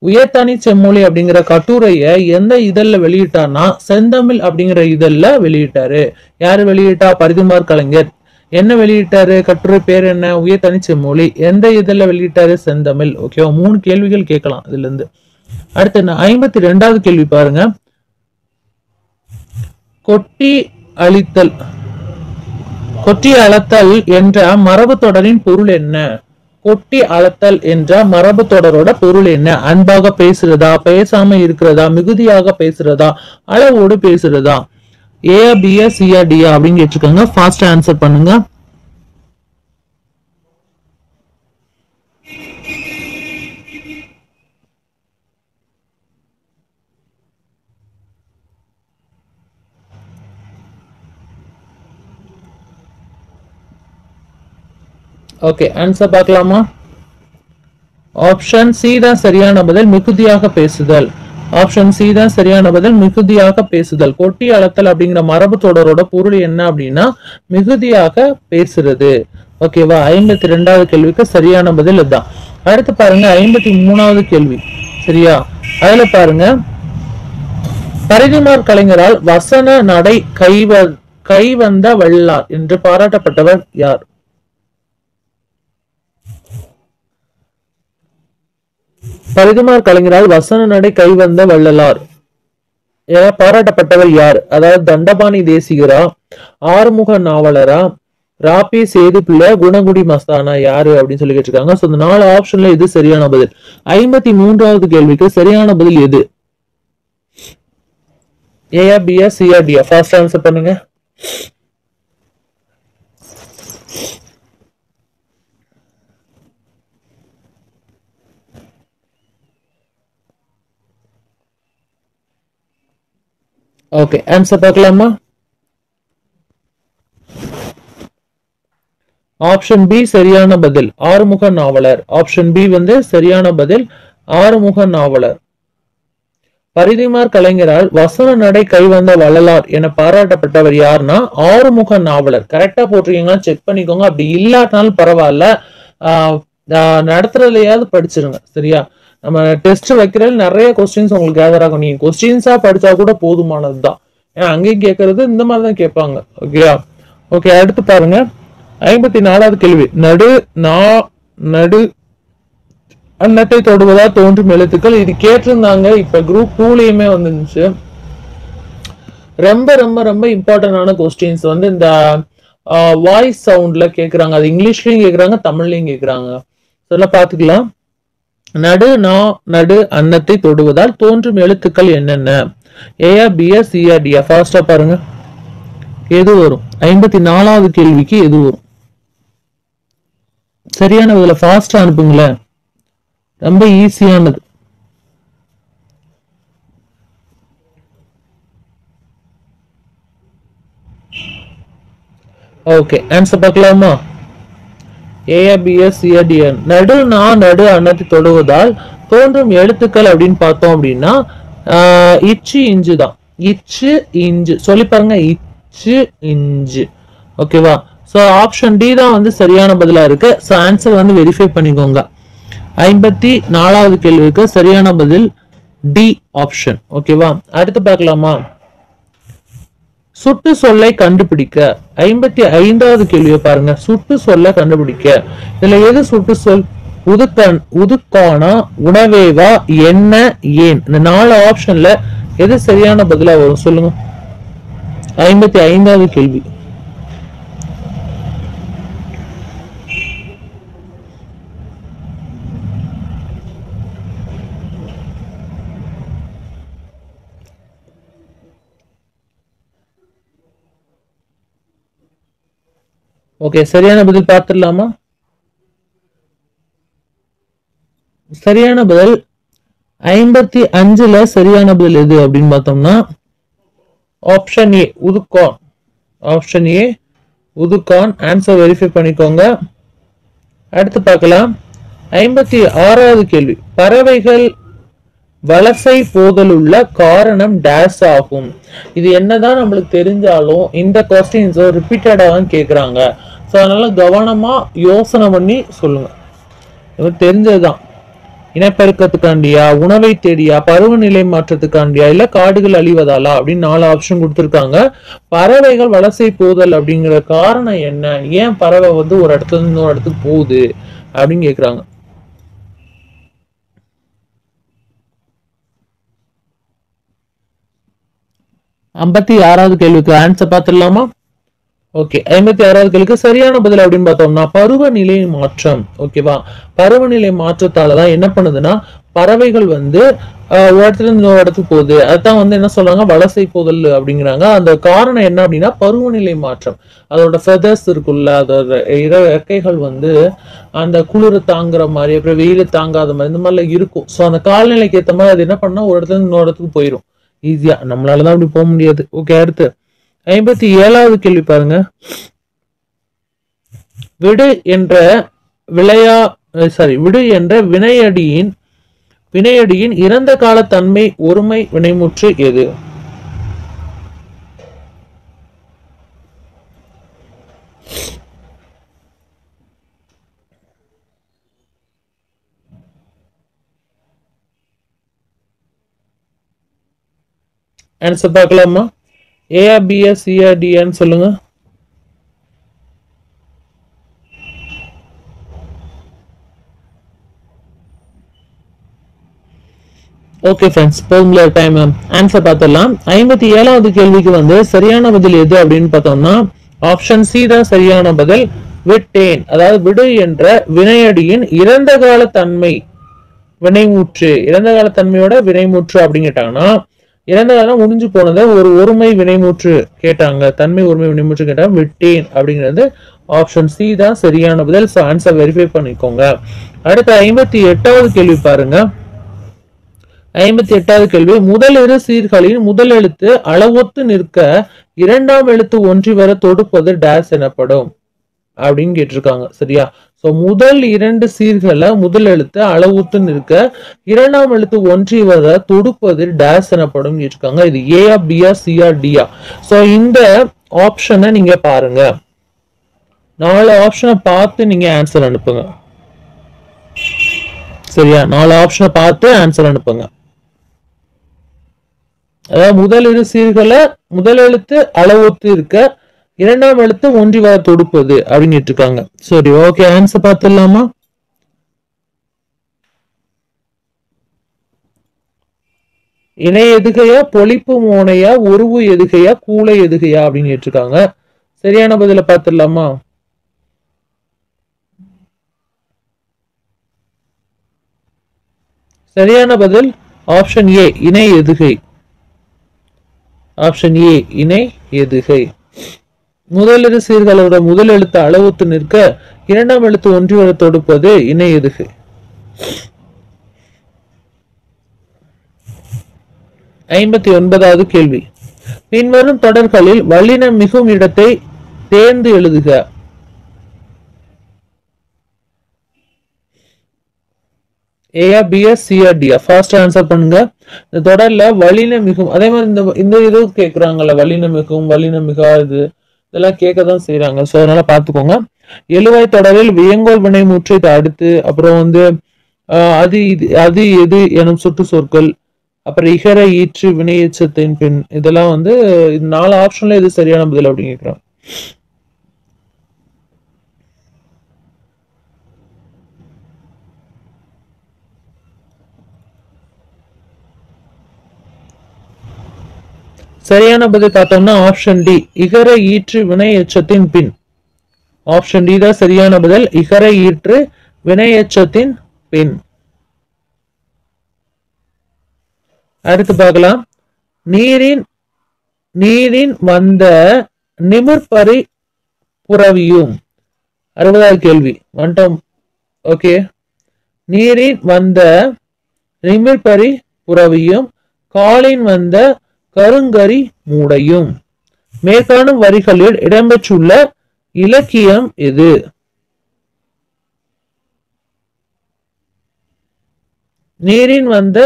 உயர்தனி செம்மொழி அப்படிங்கிற கட்டுரையை எந்த இதழ்ல வெளியிட்டார்னா செந்தமிழ் அப்படிங்கிற இதழ்ல வெளியிட்டாரு. யாரு வெளியிட்டா? பரிதிமாற் கலைஞர். என்ன வெளியிட்டாரு? கட்டுரை பேர் என்ன? உயர்தனி செம்மொழி. எந்த இதழ்ல வெளியிட்டாரு? செந்தமிழ். ஓகேவா? 3 கேள்விகள் கேட்கலாம் இதுல இருந்து. அடுத்து 52வது கேள்வி பாருங்க. கொட்டி அழித்தல் கொட்டி அளத்தல் என்ற மரபு தொடரின் பொருள் என்ன? கொட்டி அளத்தல் என்ற மரபு தொடரோட பொருள் என்ன? அன்பாக பேசுறதா, பேசாம இருக்கிறதா, மிகுதியாக பேசுறதா, அளவோடு பேசுறதா? ஏ பியா சியா டியா அப்படின்னு கேட்டிருக்காங்க. ஃபாஸ்ட் ஆன்சர் பண்ணுங்க. ஓகே, ஆன்சர் பார்க்கலாமா? ஆப்ஷன் சி தான் சரியான பதில், மிகுதியாக பேசுதல். ஆப்ஷன் சி தான் சரியான பதில், மிகுதியாக பேசுதல். கொட்டி அளத்தல் அப்படிங்கிற மரபு தொடரோட பொருள் என்ன அப்படின்னா மிகுதியாக பேசுறது. ஓகேவா? 52வது கேள்விக்கு சரியான பதில் இதுதான். அடுத்து பாருங்க 53வது கேள்வி. சரியா? அதுல பாருங்க, பரிதிமாற் கலைஞரால் வசன நடை கைவந்த வல்லார் என்று பாராட்டப்பட்டவர் யார்? பரிதிமாற் கலைஞரால் வசன நடை கைவந்த வள்ளலார் என பாராட்டப்பட்டவர் யார்? அதாவது தண்டபாணி தேசிகரா, ஆறுமுக நாவலரா, ராபி சேது பிள்ளை, குணகுடி மஸ்தானா, யாரு அப்படின்னு சொல்லி கேட்டிருக்காங்க. சோ இந்த 4 ஆப்ஷன்ல எது சரியான பதில்? 53வது கேள்விக்கு சரியான பதில் எது? ஏயா பியா சியா டியா? ஃபாஸ்ட் ஆன்சர் பண்ணுங்க. ஓகே, ஆன்சர் பார்க்கலாமா? ஆப்ஷன் பி சரியான பதில், ஆறுமுக நாவலர். ஆப்ஷன் பி வந்து சரியான பதில், ஆறுமுக நாவலர். பரிதிமாற் கலைஞரால் வசன நடை கைவந்த வள்ளலார் என பாராட்டப்பட்டவர் யாருன்னா ஆறுமுக நாவலர். கரெக்டா போட்டிருக்கீங்களா செக் பண்ணிக்கோங்க. அப்படி இல்லாட்டாலும் பரவாயில்ல, நடத்துறதுலயாவது படிச்சிருங்க. சரியா? நம்ம டெஸ்ட் வைக்கிறது நிறைய கொஸ்டின்ஸ் உங்களுக்கு கேதர் ஆகும். நீங்க கொஸ்டின்ஸா படிச்சா கூட போதுமானதுதான். ஏன்னா அங்கேயும் கேட்கறது இந்த மாதிரிதான் கேட்பாங்க. ஓகேயா? ஓகே, அடுத்து பாருங்க 54வது கேள்வி. நடு அன்னத்தை தொடுவதா தோன்றும் எழுத்துக்கள். இது கேட்டிருந்தாங்க. இப்ப குரூப் 2லயுமே வந்துருந்துச்சு. ரொம்ப ரொம்ப ரொம்ப இம்பார்ட்டன்டான கொஸ்டின்ஸ் வந்து இந்த வாய்ஸ் சவுண்ட்ல கேக்குறாங்க. அது இங்கிலீஷ்லயும் கேக்குறாங்க, தமிழ்லயும் கேக்குறாங்க. இதெல்லாம் பாத்துக்கலாம். நடு அன்னத்தை தொடுவதால் தோன்றும் எழுத்துக்கள் என்னென்ன? ஏயா பியா சியா டியா? ஃபாஸ்டா பாருங்க. எது வரும்? 54வது கேள்விக்கு எது வரும்? சரியான பதில ஃபாஸ்டா அனுப்புங்களேன். ரொம்ப ஈஸியானது. ஓகே, ஆன்சர் பார்க்கலாமா? ஏபிஎஸ்சிடிஎன். நடு அன்னத்தை தொடுவதால் தோன்றும் எழுத்துக்கள் அப்படின்னு பார்த்தோம் அப்படின்னா இச்சு இஞ்சு தான். இச்சு இஞ்சு சொல்லி பாருங்க. இச்சு இஞ்சு. ஓகேவா? ஸோ ஆப்ஷன் டி தான் வந்து சரியான பதிலா இருக்கு. ஸோ ஆன்சர் வந்து வெரிஃபை பண்ணிக்கோங்க. 54வது கேள்விக்கு சரியான பதில் டி ஆப்ஷன். ஓகேவா? அடுத்து பார்க்கலாமா? சுட்டு சொல்லை கண்டுபிடிக்க. 55வது கேள்வியை பாருங்க. சுட்டு சொல்ல கண்டுபிடிக்க. இதுல எது சுட்டு சொல்? உதுக்கானா, உணவேவா, என்ன, ஏன்? இந்த 4 ஆப்ஷன்ல எது சரியான பதிலா வரும் சொல்லுங்க. 55வது கேள்வி. ஓகே, சரியான பதில் பார்த்துடலாமா? சரியான பதில் 55ல சரியான பதில் எது அப்படின்னு பார்த்தோம்னா ஆப்ஷன் ஏ உதுக்கான். ஆப்ஷன் ஏ உதுக்கான். ஆன்சர் வெரிஃபை பண்ணிக்கோங்க. அடுத்து பார்க்கலாம். 56வது கேள்வி. பறவைகள் வலசை போதலுள்ள காரணம் டேஸ் ஆகும். இது என்னதான் நம்மளுக்கு தெரிஞ்சாலும் இந்த கொஸ்டின்ஸ் ரிப்பீட்டடா தான் கேட்குறாங்க. ஸோ அதனால கவனமா யோசனை பண்ணி சொல்லுங்க. இது தெரிஞ்சதுதான். இனப்பெருக்கத்துக்காண்டியா, உணவை தேடியா, பருவநிலை மாற்றத்துக்காண்டியா, இல்ல காடுகள் அழிவதாலா அப்படின்னு 4 ஆப்ஷன் கொடுத்துருக்காங்க. பறவைகள் வலசை போதல் அப்படிங்கிற காரணம் என்ன? ஏன் பறவை வந்து ஒரு இடத்துல இருந்து இன்னொரு இடத்துக்கு போகுது அப்படின்னு கேக்குறாங்க. ஐம்பத்தி 6வது கேள்விக்கு ஆன்சர் பார்த்துடலாமா? ஓகே, 56வது கேள்விக்கு சரியான பதில் அப்படின்னு பார்த்தோம்னா பருவநிலை மாற்றம். ஓகேவா? பருவநிலை மாற்றத்தாலதான் என்ன பண்ணுதுன்னா பறவைகள் வந்து ஒரு இடத்துல இருந்து இன்னொரு இடத்துக்கு போகுது. அதுதான் வந்து என்ன சொல்றாங்க, வலசை போதல் அப்படிங்கிறாங்க. அந்த காரணம் என்ன அப்படின்னா பருவநிலை மாற்றம். அதோட ஃபெதர்ஸ் இருக்குல்ல, அதோட இறக்கைகள் வந்து அந்த குளிர தாங்குற மாதிரி, அப்புறம் வெயில தாங்காத மாதிரி இந்த மாதிரிலாம் இருக்கும். ஸோ அந்த காலநிலைக்கு ஏற்ற மாதிரி அது என்ன பண்ணா ஒரு இடத்துல இருந்து இன்னொரு இடத்துக்கு போயிடும் ஈஸியா. நம்மளாலதான் அப்படி போக முடியாது. ஓகே, அடுத்து 57வது கேள்வி பாருங்க. விடு என்ற விடு என்ற வினையடியின் இறந்த கால தன்மை ஒருமை வினைமுற்று எது? ஆன்சர் பார்க்கலாமா? ஏஆ, பிஆ, சிஆ, டிஆன்னு சொல்லுங்க. ஓகே ஃப்ரெண்ட்ஸ், போகுங்களா டைம்? ஆன்சர் பார்த்துடலாம். 57வது கேள்விக்கு வந்து சரியான பதில் எது அப்படின்னு பார்த்தோம்னா ஆப்ஷன் சி தான் சரியான பதில். விட்டேன், அதாவது விடு என்ற வினையடியின் இறந்த கால தன்மை வினைமுற்று. இறந்த கால தன்மையோட வினைமுற்று அப்படின்னு கேட்டாங்கன்னா இறந்த காலம் முடிஞ்சு போனதை ஒரு ஒருமை வினைமுற்று கேட்டாங்க. தன்மை ஒருமை வினைமுற்று கேட்டாங்க. விட்டேன் அப்படிங்கிறது ஆப்ஷன் சி தான் சரியான பதில். ஸோ ஆன்சர் வெரிஃபை பண்ணிக்கோங்க. அடுத்த 58வது கேள்வி பாருங்க. 58வது கேள்வி. முதல் இரு சீர்களின் முதல் எழுத்து அளவொத்து நிற்க இரண்டாம் எழுத்து ஒன்றி வர தொடுப்பது டேஸ் எனப்படும் அப்படின்னு கேட்டிருக்காங்க. சரியா? சோ முதல் 2 சீர்களை முதல் எழுத்து அளவுத்து நிற்க இரண்டாம் எழுத்து ஒன்றி வர தொடுப்பது டேஸ் எனப்படும் கேட்டிருக்காங்க. இது ஏஆ, பிஆ, சிஆ, டிஆ? சோ இந்த ஆப்ஷனை நீங்க பாருங்க. 4 ஆப்ஷனை பார்த்து நீங்க ஆன்சர் அனுப்புங்க. சரியா? 4 ஆப்ஷனை பார்த்து ஆன்சர் அனுப்புங்க. அதாவது முதல் இரு சீர்களை முதல் எழுத்து அளவுத்து இருக்க இரண்டாம் எழுத்து ஒன்றி வர தொடுப்பது அப்படின்னு இருக்காங்க. சரி, ஓகே, ஆன்சர் பார்த்துடலாமா? இணை எதுகையா, பொழிப்பு மோனையா, உருவு எதுகையா, கூளை எதுகையா அப்படின்னு கேட்டிருக்காங்க. சரியான பதில பார்த்துடலாமா? சரியான பதில் ஆப்ஷன் ஏ, இணை எதுகை. ஆப்ஷன் ஏ, இணை எதுகை. முதலிரு சீர்களோட முதல் எழுத்து அளவுத்து நிற்க இரண்டாம் எழுத்து ஒன்றி வர தொடுப்பது இணை எதுகை. 59வது கேள்வி. பின்வரும் தொடர்களில் வல்லினம் மிகும் இடத்தை தேர்ந்து எழுதுக. ஏஆ, பிஆ, சிஆ, டிஆ? ஃபாஸ்ட் ஆன்சர் பண்ணுங்க. இந்த தொடர்ல வல்லினம் மிகும், அதே மாதிரி இந்த இது கேக்குறாங்கல்ல, வல்லினம் மிகும், வல்லினம் மிகாது, இதெல்லாம் கேட்கதான் செய்யறாங்க. சோ அதனால பாத்துக்கோங்க. எழுவாய் தொடரில் வியங்கோல் வினைமுற்று அடுத்து, அப்புறம் வந்து அது எது எனும் சுட்டு சொற்கள், அப்புறம் இகர ஈற்று வினையச்சத்தின் பின், இதெல்லாம் வந்து 4 ஆப்ஷன்ல எது சரியான பதில் அப்படின்னு கேட்கிறாங்க. சரியான பதில் பார்த்தோம்னா ஆப்ஷன் டி, இகர ஈற்று வினை எச்சத்தின் பின். ஆப்ஷன் டி தான் சரியான பதில், இகர ஈற்று வினை எச்சத்தின் பின். அடுத்து பார்க்கலாம். நீரின் வந்த நிமிர்பறை புறவியும். 60வது கேள்வி வந்துட்டோம். ஓகே. நீரின் வந்த நிமிர்பரி புறவியும் காலின் வந்த கருங்கரி மூடையும். மேற்காணும் வரிகளில் இடம்பெற்றுள்ள இலக்கியம் எது? நீரின் வந்த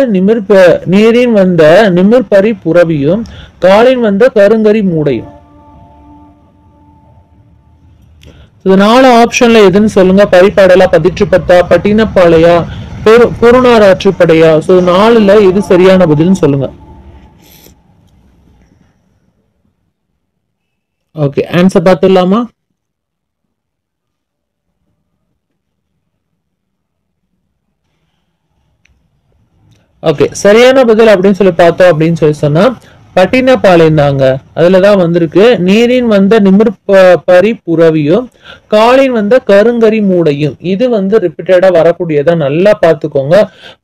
நிமிர்பரி புறவியும் காலின் வந்த கருங்கரி மூடையும். இது 4 ஆப்ஷன்ல எதுன்னு சொல்லுங்க. பரிபாடலா, பதிற்றுப்பத்தா, பட்டினப்பாளையா, பொருணார் ஆற்றுப்படையா? சோ 4ல எது சரியான பதில்னு சொல்லுங்க. ஓகே, ஆன்சர் பார்த்துடலாமா? ஓகே, சரியான பதில் அப்படின்னு சொல்லி பார்த்தோம் அப்படின்னு சொல்லி சொன்னா பட்டினப்பாளையம் தாங்க. அதுலதான் வந்திருக்கு. நீரின் வந்த நிமிர்பரி புறவியும் காலின் வந்த கருங்கரி மூடையும். இது வந்து ரிப்பீட்டடா வரக்கூடியதா, நல்லா பார்த்துக்கோங்க.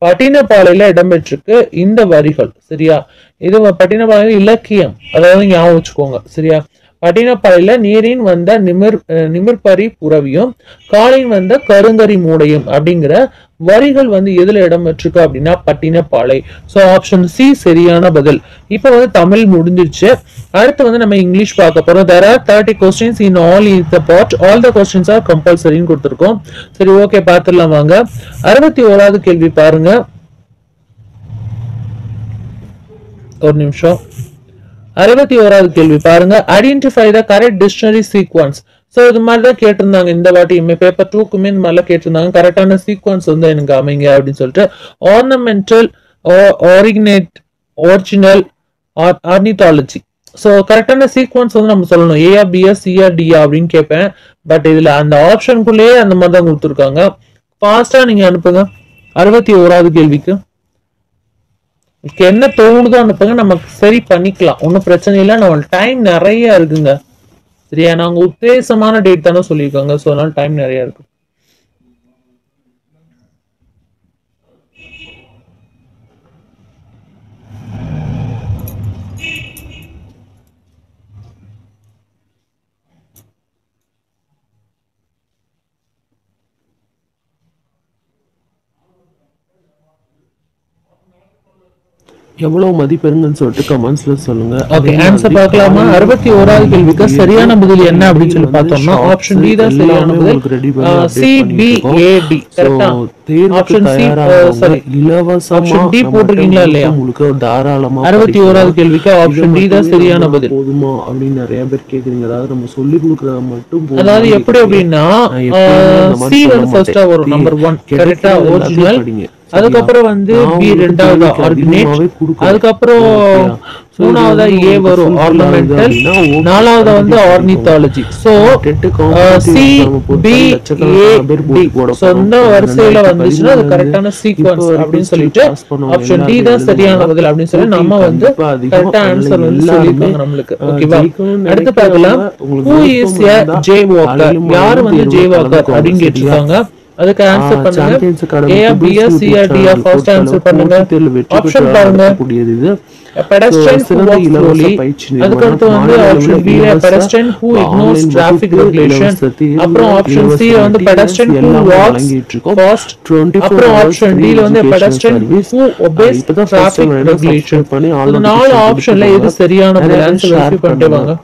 பட்டினப்பாளையில இடம்பெற்றிருக்கு இந்த வரிகள். சரியா? இது பட்டினப்பாளையம் இலக்கியம், அதாவது ஞாபகம் வச்சுக்கோங்க. சரியா? பட்டினப்பாளையில நீரின் வந்த நிமிர்பரி புறவியும் காலின் வந்த கருங்கரி மூடையும் அப்படிங்கிற வரிகள் வந்து எதுல இடம்பெற்றிருக்கு அப்படின்னா பட்டினப்பாளை. சோ ஆப்ஷன் சி சரியான பதில். இப்ப வந்து தமிழ் முடிஞ்சிருச்சு. அடுத்து வந்து நம்ம இங்கிலீஷ் பார்க்க போறோம். there are 30 questions in all is the part. all the questions are compulsory ன்னு கொடுத்திருக்கோம். சரி, ஓகே, பார்த்துடலாம் வாங்க. 61வது கேள்வி பாருங்க. ஒரு நிமிஷம். 61வது கேள்வி பாருங்க. Identify the correct dictionary sequence. So இது மாதிரி தான் கேட்டிருந்தாங்க இந்த வாட்டியுமே. பேப்பர் 2க்குமே இந்த மாதிரிலாம் கேட்டிருந்தாங்க. கரெக்டான சீக்வன்ஸ் வந்து எனக்கு அமைங்க அப்படின்னு சொல்லிட்டு. Ornamental, originate, original, ornithology. So கரெக்டான சீக்வன்ஸ் வந்து நம்ம சொல்லணும். ஏஆ, பிஆ, சிஆ, டிஆ அப்படின்னு கேட்பேன். பட் இதுல அந்த ஆப்ஷனுக்குள்ளேயே அந்த மாதிரி தான் கொடுத்துருக்காங்க. ஃபாஸ்டா நீங்க அனுப்புங்க 61வது கேள்விக்கு. என்ன தோணுதோ அனுப்புங்க, நமக்கு சரி பண்ணிக்கலாம், ஒன்னும் பிரச்சனை இல்லை. நம்ம டைம் நிறைய இருக்குங்க. சரியா? நாங்க உத்தேசமான டேட் தானே சொல்லியிருக்காங்க. ஸோ அதனால டைம் நிறைய இருக்கு. எவ்வளவு மதிப்பெண்ணுன்னு சொல்லிட்டு கமெண்ட்ஸ்ல சொல்லுங்க. ஓகே, ஆன்சர் பார்க்கலாமா? 61வது கேள்விக்கு சரியான பதில் என்ன அப்படின்னு சொல்லி பார்த்தோம்னா ஆப்ஷன் டி தான் சரியான பதில். CBAD கரெக்ட்டா? தேர்வுக்கு தயாராக இலவசமா ஆப்ஷன் டி போட்டுருக்கீங்களா இல்லையா? உங்களுக்கு தாராளமா 61வது கேள்விக்கு ஆப்ஷன் டி தான் சரியான பதில். போதுமா அப்படின்னு நிறைய பேர் கேக்குறீங்க. அதாவது நம்ம சொல்லி கொடுக்கறத மட்டும் போதும். அதாவது எப்படி அப்படின்னா சி வந்து ஃபர்ஸ்டா வரும், நம்பர் 1 கரெக்ட்டா? ஒரிஜினல். அதுக்கப்புறம் வந்து பி ரெண்டாவது ஆர்டினேட். அதுக்கப்புறம் மூணாவதா ஏ வரும் ஆர்னமெண்டல். நாலாவதா வந்து ornithology. So C B A D சொந்த வரிசையில வந்துச்சுன்னா அது கரெக்டான சீக்வன்ஸ் அப்படின்னு சொல்லிட்டு ஆப்ஷன் டி தான் சரியான பதில் அப்படின்னு சொல்லி நம்ம வந்து கரெக்டா ஆன்சர் வந்து சொல்லிருக்காங்க நம்மளுக்கு. ஓகேவா? அடுத்து பார்க்கலாம். Who is a jaywalker? யாரு வந்து ஜே வாக்கர் அப்படின்னு கேட்டிருக்காங்க. அதுக்கு ஆன்சர் பண்ணுங்க. A, B, C, D first answer பண்ணுங்க. ஆப்ஷன் பாருங்க. pedestrian who walks slowly. அதுக்கு அடுத்து வந்து ஆப்ஷன் பி ல pedestrian who ignores traffic regulation. அப்புறம் ஆப்ஷன் சி ல வந்து pedestrian who walks fast. அப்புறம் ஆப்ஷன் டி ல வந்து pedestrian who obeys traffic regulation. இந்த நாலு ஆப்ஷன்ல எது சரியான பதில் ஆன்சர் வெரிஃபை பண்ணிட்டு வாங்க.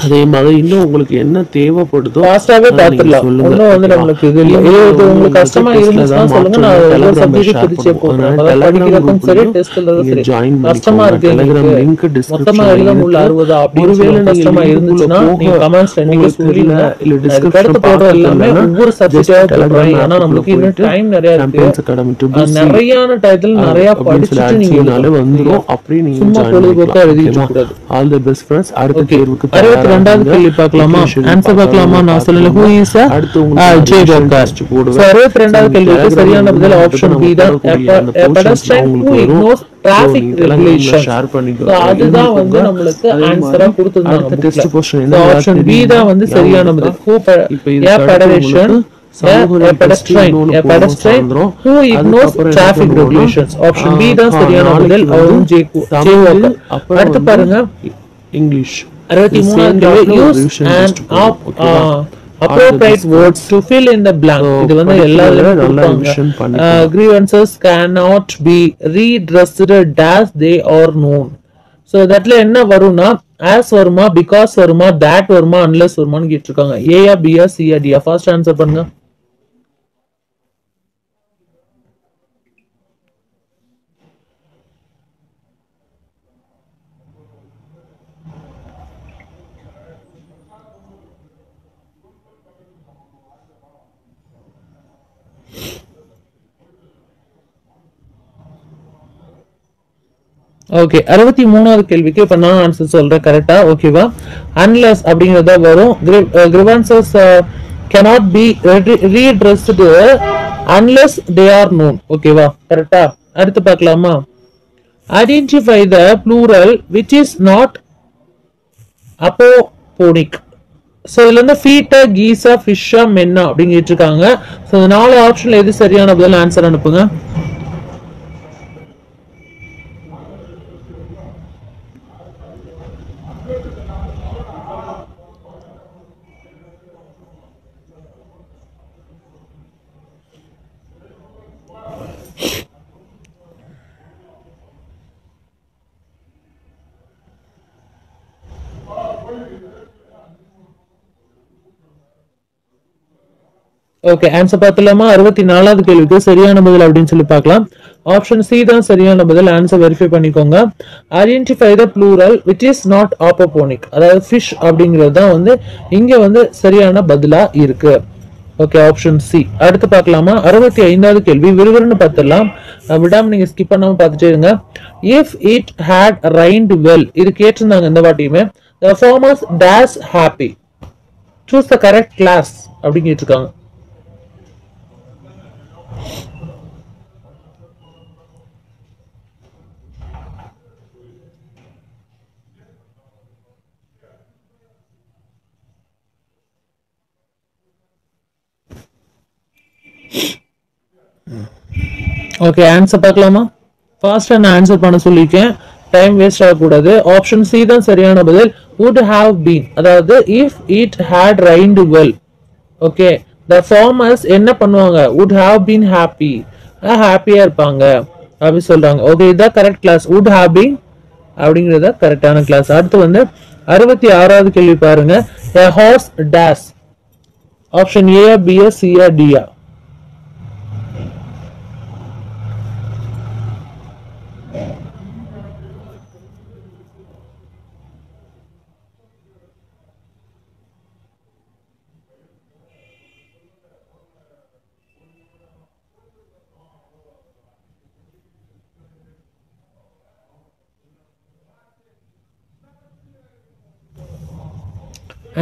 அதே மாதிரி இன்னும் உங்களுக்கு என்ன தேவைப்படுதோ ஃபாஸ்டாவே பார்த்துடலாம். இன்னும் வந்து நம்மளுக்கு இது இல்ல. இது உங்களுக்கு கஷ்டமா இருந்துச்சுன்னா சொல்லுங்க, நான் ஒவ்வொரு சப்ஜெக்ட் பிரிச்சே போடுறேன். அத படிக்கிறதுக்கும் சரி, டெஸ்ட் எழுதுறதுக்கும் சரி. கஷ்டமா இருக்கு, டெலிகிராம் லிங்க் டிஸ்கிரிப்ஷன்ல எழுத முடியல 60 அப்படி ஒருவேளை கஷ்டமா இருந்துச்சுன்னா நீங்க கமெண்ட்ஸ்ல நீங்க சொல்லுங்க. இல்ல டிஸ்கிரிப்ஷன் போடுற எல்லாமே ஒவ்வொரு சப்ஜெக்ட்டா போடுறேன். ஆனா நமக்கு இன்னும் டைம் நிறைய இருக்கு. நிறையான டைட்டில் நிறைய படிச்சிட்டு நீங்க வந்துரும். அப்படி நீங்க சும்மா பொழுதுபோக்கா எழுதிட்டு கூடாது. All the best friends. அடுத்த தேர்வுக்கு 62வது கேள்வி பார்க்கலாமா? ஆன்சர் பார்க்கலாமா? நான் சொல்லல. Who is jaywalker? So 62வது கேள்விக்கு சரியான பதில் ஆப்ஷன் பி தான். pedestrian who ignores traffic regulation. So அதுதான் வந்து நமக்கு ஆன்சரா கொடுத்திருந்தாங்க. டெஸ்ட் क्वेश्चन என்ன? ஆப்ஷன் பி தான் வந்து சரியான பதில். who pedestrian who ignores traffic regulations. Option B தான் சரியான பதில். அவரும் ஜே வாக்கர். அடுத்து பாருங்க இங்கிலீஷ் 63வது use and appropriate words to fill in the blank. இது வந்து எல்லாரும் நல்லா ரிவிஷன் பண்ணி grievances cannot be redressed as they are known. So thatல என்ன வரும்னா as வருமா, because வருமா, that வருமா, unless வருமான்னு கேட்டிருக்காங்க. A yeah B yeah C yeah D yeah? First answer பண்ணுங்க. ஓகே, 63வது கேள்விக்கு இப்ப நான் ஆன்சர் சொல்றேன் கரெக்டா? ஓகேவா? unless அப்படிங்கறத வரும். grievances cannot be redressed unless they are known. ஓகேவா? கரெக்டா? அடுத்து பார்க்கலாமா? identify the plural which is not apoponic. So இதுல இருந்து ஃபீட்டா, கீசா, ஃபிஷ்ஷா, மென்னா அப்படிங்க கேட்டிருக்காங்க. சோ இந்த நாலு ஆப்ஷன்ல எது சரியான பதில் ஆன்சர் அனுப்புங்க. Okay, answer பார்த்தலாமா? 64வது கேள்விக்கு சரியான பதில் அப்படின்னு சொல்லி பார்க்கலாம். ஆப்ஷன் சி தான் சரியான பதில். ஆன்சர் வெரிஃபை பண்ணிக்கோங்க. Identify the plural which is not apophonic, அதாவது ஃபிஷ் அப்படிங்கிறது தான் வந்து இங்க வந்து சரியான பதிலா இருக்கு. Okay, option C. அடுத்து பார்க்கலாமா? 65வது கேள்வி விறுவிறுன்னு பார்த்துடலாம், விடாம நீங்க ஸ்கிப் பண்ணாம பார்த்துட்டே இருங்க. இஃப் இட் ஹேட் ரைன்ட் வெல், இது கேட்டிருந்தாங்க இந்த வாட்டியுமே. The farmers dash happy. Choose the correct class அப்படின்னு கேட்டிருக்காங்க. ஓகே, ஆன்சர் பார்க்கலாமா? ஃபாஸ்டா நான் ஆன்சர் பண்ண சொல்லிருக்கேன், டைம் வேஸ்ட் ஆகக்கூடாது. ஆப்ஷன் சி தான் சரியான பதில். would have been, அதாவது if it had rained well. Okay, the farmers என்ன பண்ணுவாங்க? would have been happy, ஹாப்பியா இருப்பாங்க அப்படி சொல்றாங்க. ஓகே, இதான் correct class. would have been அப்படிங்கறத கரெக்டான கிளாஸ். அடுத்து வந்து 66வது கேள்வி பாருங்க. a horse dash. Option A, B, C, D.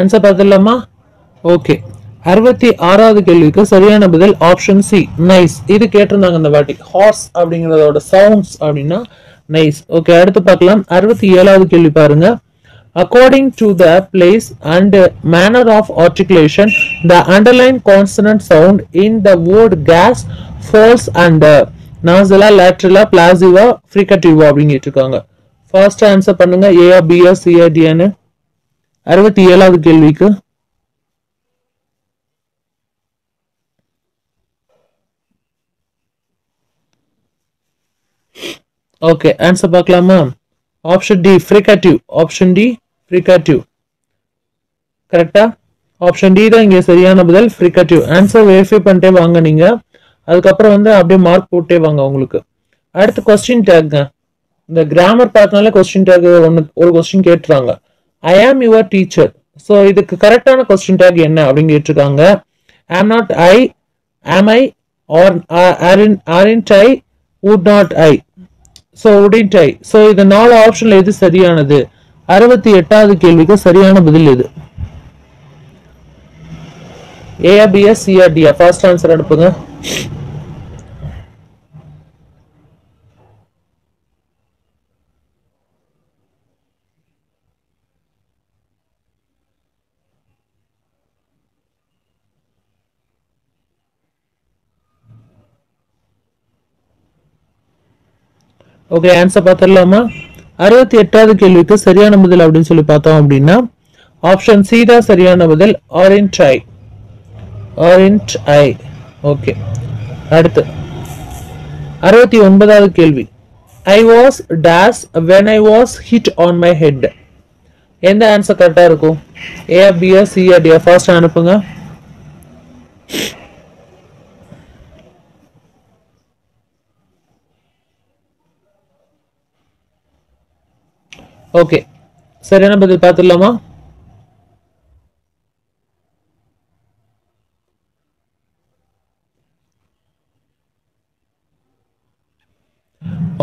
Answer பார்த்துடலாமா? ஓகே, 66வது கேள்விக்கு சரியான பதில் ஆப்ஷன் சி, நைஸ். இது கேட்டிருந்தாங்க இந்த வாட்டி. ஹார்ஸ் அப்படிங்கறதோட சவுண்ட்ஸ் அப்படின்னா நைஸ். ஓகே, அடுத்து பார்க்கலாம். 67வது கேள்வி பாருங்க. according to the place and manner of articulation, the underlined consonant sound in the word gas falls under nasala, laterala, plosiva, fricativa அப்படின்னு கேட்டிருக்காங்க. ஃபர்ஸ்ட் ஆன்சர் பண்ணுங்க. A, B, C, D. 67வது கேள்விக்கு ஓகே, ஆன்சர் பார்க்கலாமா? Option D, fricative. Option D, fricative. கரெக்டா? Option D தான் இங்க சரியான பதில், ஃப்ரிகேட்டிவ். ஆன்சர் வெரிஃபை பண்ணிட்டே வாங்க நீங்க. அதுக்கப்புறம் வந்து அப்படியே மார்க் போட்டே வாங்க உங்களுக்கு. அடுத்து கொஸ்டின் டேக்ங்க. இந்த கிராமர் பார்த்தனால கொஸ்டின் டேக் ஒரு கொஸ்டின் கேட்டுறாங்க. I am your teacher. So இதுக்கு கரெக்டான கொஸ்டின் டேக் என்ன அப்படின்னு கேட்டிருக்காங்க. ஆம் not I, am I, are aren't I, would not I. So wouldn't I. So இது 4 ஆப்ஷன்ல எது சரியானது? 68வது கேள்விக்கு சரியான பதில் எது? A, B, C, D. First answer அனுப்புங்க. ஓகே, ஆன்சர் பார்த்துடலாமா? 68வது கேள்விக்கு சரியான பதில் அப்படின்னு சொல்லி பார்த்தோம் அப்படின்னா ஆப்ஷன் சி தான் சரியான பதில், orange I. aren't I. Okay, அடுத்து 69வது கேள்வி. I was dash when I was hit on my head. எந்த ஆன்சர் கரெக்டா இருக்கும்? A, B, C, D? First அனுப்புங்க. ஓகே, சரியான பதில் பார்த்துடலாமா?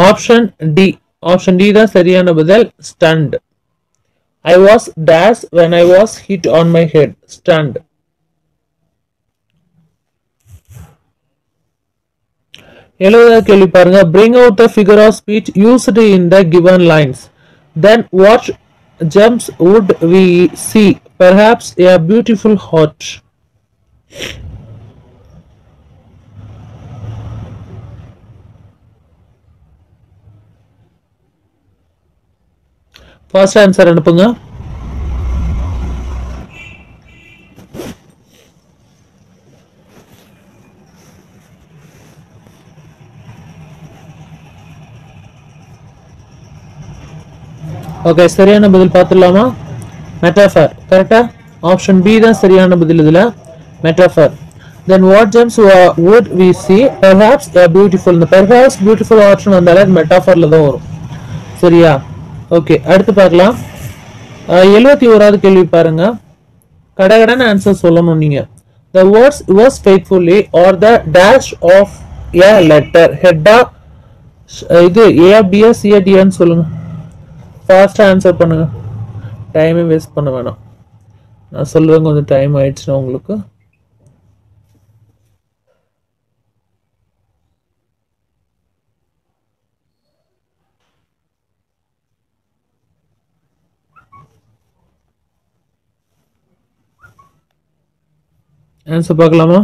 Option D. ஆப்ஷன் டி தான் சரியான பதில். Stunt. I was dash when I was hit on my head. Stunned. எழுபதாவது கேள்வி பாருங்க. Bring out the figure of speech used in the given lines. Then what gems would we see? Perhaps a beautiful heart. First answer அனுப்புங்க. Okay, சரியான பதில் பார்த்துடலாமா? Metaphor. கரெக்டா? Option B தான் சரியான பதில். இதுல metaphor. Then what gems would we see? Perhaps a beautiful. இந்த perhaps beautiful ஆப்ஷன் வந்தாலே மெட்டாஃபர்ல தான் வரும். சரியா? ஓகே, அடுத்து பார்க்கலாம். 71வது கேள்வி பாருங்க. கடகடன் ஆன்சர் சொல்லணும் நீங்க. The words was faithfully or the dash of a letter. ஹெட்டா இது A, B, C, D ன்னு சொல்லுங்க. ஃபாஸ்டா ஆன்சர் பண்ணுங்க. டைமே வேஸ்ட் பண்ண வேணாம். நான் சொல்றேன், கொஞ்சம் டைம் ஆயிடுச்சுன்னா உங்களுக்கு. ஆன்சர் பார்க்கலாமா?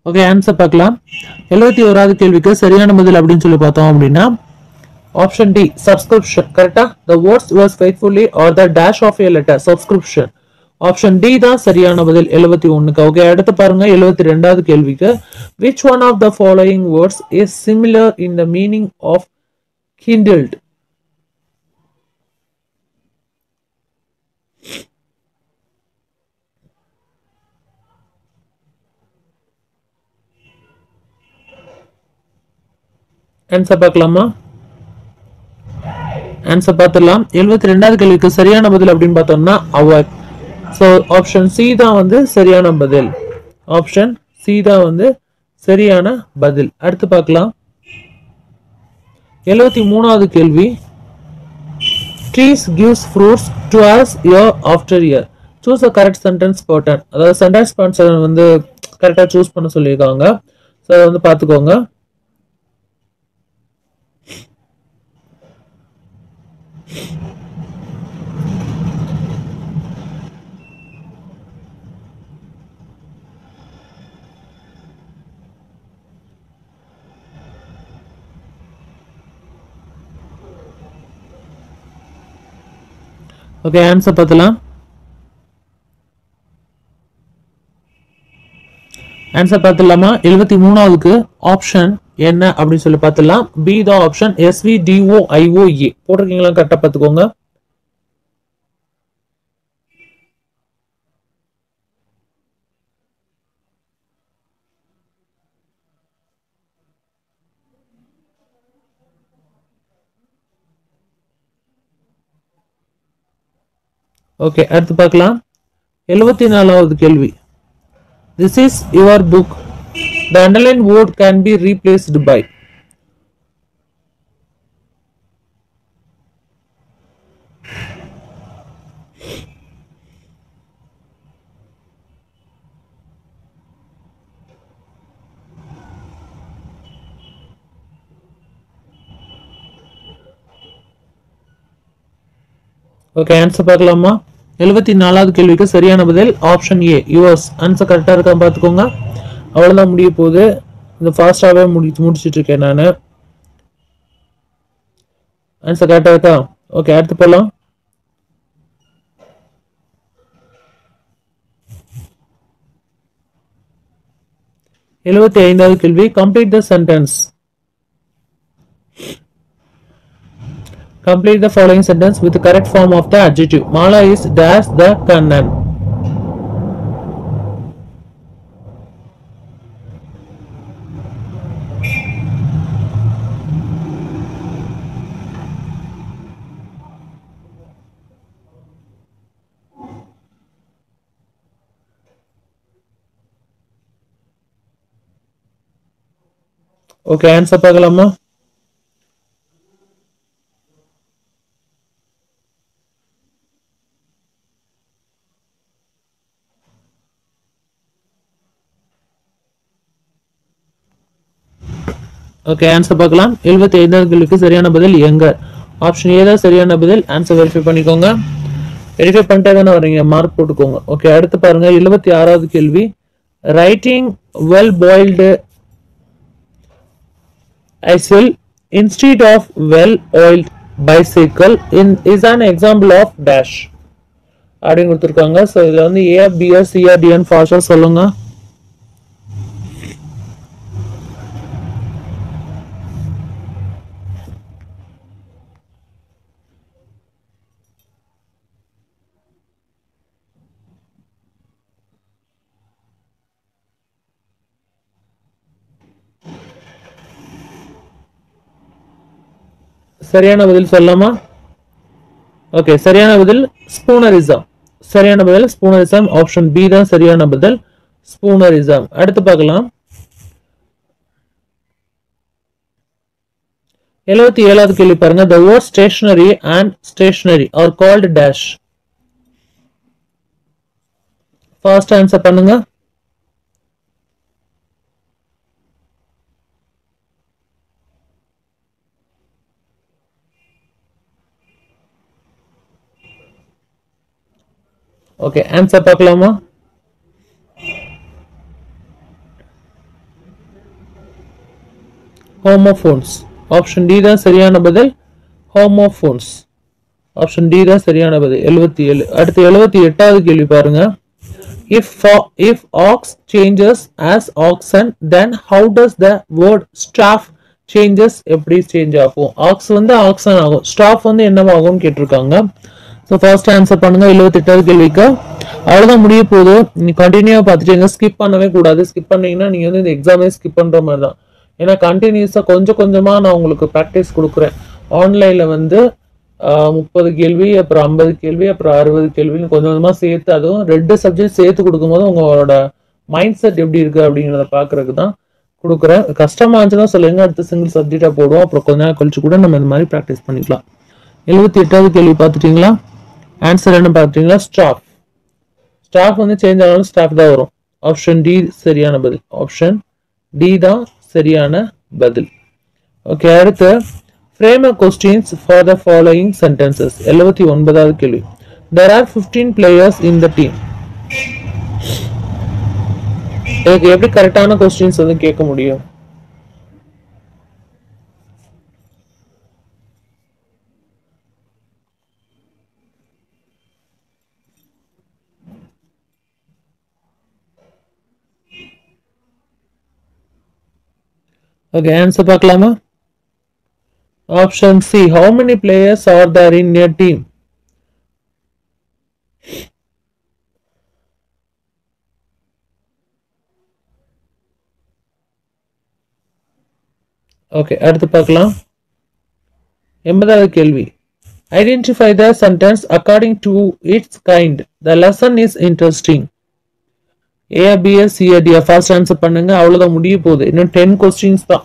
ஓகே, ஆன்சர் பார்க்கலாம். 71வது கேள்விக்கு சரியான பதில் அப்படின்னு சொல்லி பார்த்தோம் அப்படின்னா ஆப்ஷன் டி, சப்ஸ்கிரிப்ஷன். கரெக்டா? The words was faithfully or the dash of a letter. Subscription. Option D தான் சரியான பதில் 71க்கு. ஓகே, அடுத்து பாருங்க 72வது கேள்விக்கு. Which one of the following words is similar in the meaning of kindled? Answer பார்க்கலாமா? Answer பார்த்துடலாம். 72வது கேள்விக்கு சரியான பதில் அப்படின்னு பார்த்தோம்னா அவர். ஸோ ஆப்ஷன் சி தான் வந்து சரியான பதில். ஆப்ஷன் சி தான் வந்து சரியான பதில். அடுத்து பார்க்கலாம். 73வது கேள்வி. Trees gives fruits to us year after year. Choose a correct sentence pattern. அதாவது சென்டென்ஸ் பேட்டர்ன் வந்து கரெக்டா சூஸ் பண்ண சொல்லியிருக்காங்க. ஸோ அதை வந்து பார்த்துக்கோங்க. ஓகே, ஆன்சர் பார்த்தலாம். ஆன்சர் பார்த்துலாமா? 73வது ஆப்ஷன் என்ன அப்படின்னு சொல்லி பார்த்துலாம். பி தான் ஆப்ஷன். SVDOIOA போட்டிருக்கீங்களா? கரெக்டா பார்த்துக்கோங்க. ஓகே, அடுத்து பார்க்கலாம். 74வது கேள்வி. This is your book. The underlined word can be replaced by. Okay, answer பார்க்கலாமா? 74வது கேள்விக்கு சரியான பதில் ஆப்ஷன் ஏ, யுவர்ஸ். ஆன்சர் கரெக்டா இருக்கான்னு பார்த்துக்கோங்க. அவ்வளவுதான், முடிய போகுது. இந்த ஃபாஸ்டாவே முடிச்சிட்டு இருக்கேன் நான். ஆன்சர் கரெக்டா இருக்கா? ஓகே, அடுத்து போலாம். எழுபத்தி ஐந்தாவது கேள்வி. Complete the sentence. Complete the following sentence with the correct form of the adjective. Mala is dash the Kannan. Okay, answer பார்க்கலாமா? ஓகே, ஆன்சர் பார்க்கலாம். 75வது கேள்விக்கு சரியான பதில் எங்க? ஆப்ஷன் ஏ தான் சரியான பதில். ஆன்சர் வெரிஃபை பண்ணிக்கோங்க. வெரிஃபை பண்ணிட்டே தானே வரீங்க, மார்க் போட்டுக்கோங்க. ஓகே, அடுத்து பாருங்க. 76வது கேள்வி. Writing well boiled as well instead of well oiled bicycle is an example of dash அப்படின்னு கொடுத்துருக்காங்க. ஸோ இதுல வந்து ஏ, பி, சி, டிஎன் ஃபாஸ்டா சொல்லுங்க. சரியான பதில் சொல்லலாமா? ஓகே, சரியான பதில் ஸ்பூனரிசம். சரியான பதில் ஸ்பூனரிசம். ஆப்ஷன் பி தான் சரியான பதில், ஸ்பூனரிசம். அடுத்து பார்க்கலாம். 77வது கேள்வி பாருங்க. The word stationery and stationery are called dash. Fast answer பண்ணுங்க. ஓகே, ஆன்சர் பார்க்கலாமா? ஹோமோஃபோன்ஸ். ஆப்ஷன் டி தான் சரியான பதில், ஹோமோஃபோன்ஸ். ஆப்ஷன் டி தான் சரியான பதில். 77. அடுத்து 78வது கேள்வி பாருங்க. If ox changes as oxen, then how does the word staff changes? எப்படி சேஞ்ச் ஆகும்? ஆக்ஸ் வந்து ஆக்சன் ஆகும், ஸ்டாஃப் வந்து என்னவாகும் கேட்டிருக்காங்க. ஸோ ஃபர்ஸ்ட் ஆன்சர் பண்ணுங்க 78வது கேள்விக்கு. அவ்வளோதான், முடிய போகுது. நீ கண்டினியூவா பார்த்துட்டீங்க, ஸ்கிப் பண்ணவே கூடாது. ஸ்கிப் பண்ணீங்கன்னா நீங்க வந்து இந்த எக்ஸாமே ஸ்கிப் பண்ற மாதிரி தான். ஏன்னா கண்டினியூஸா கொஞ்சம் கொஞ்சமா நான் உங்களுக்கு ப்ராக்டிஸ் கொடுக்குறேன். ஆன்லைன்ல வந்து 30 கேள்வி, அப்புறம் 50 கேள்வி, அப்புறம் 60 கேள்வின்னு கொஞ்சம் கொஞ்சமா சேர்த்து, அதுவும் 2 சப்ஜெக்ட் சேர்த்து கொடுக்கும்போது உங்களோட மைண்ட் செட் எப்படி இருக்கு அப்படிங்கிறத பாக்குறதுக்கு தான் கொடுக்குறேன். கஷ்டமா இருந்துச்சுன்னா சொல்லுங்க, அடுத்து சிங்கிள் சப்ஜெக்டா போடுவோம். அப்புறம் கொஞ்ச நேரம் கழிச்சு கூட நம்ம இந்த மாதிரி ப்ராக்டிஸ் பண்ணிக்கலாம். 78வது கேள்வி பார்த்துட்டீங்களா? ஆன்சர் என்ன பார்த்துட்டீங்களா? ஸ்டாஃப். ஸ்டாஃப் வந்து சேஞ்ச் ஆனாலும் ஸ்டாஃப் தான் வரும். ஆப்ஷன் டி சரியான பதில். ஆப்ஷன் டி தான் சரியான பதில். ஓகே, அடுத்து frame a questions for the following sentences. 79வது கேள்வி. There are 15 players in the team. இதுக்கு எப்படி கரெக்டான கொஸ்டின்ஸ் வந்து கேட்க முடியும்? ஓகே, ஆன்சர் பார்க்கலாமா? Option C. How many players are there in your team? Okay, அடுத்து பார்க்கலாம். 80வது கேள்வி. Identify the sentence according to its kind. The lesson is interesting. A, B, C, D. First answer பண்ணுங்க. அவ்வளோதான், முடிய போகுது. இன்னும் 10 கொஸ்டின்ஸ் தான்.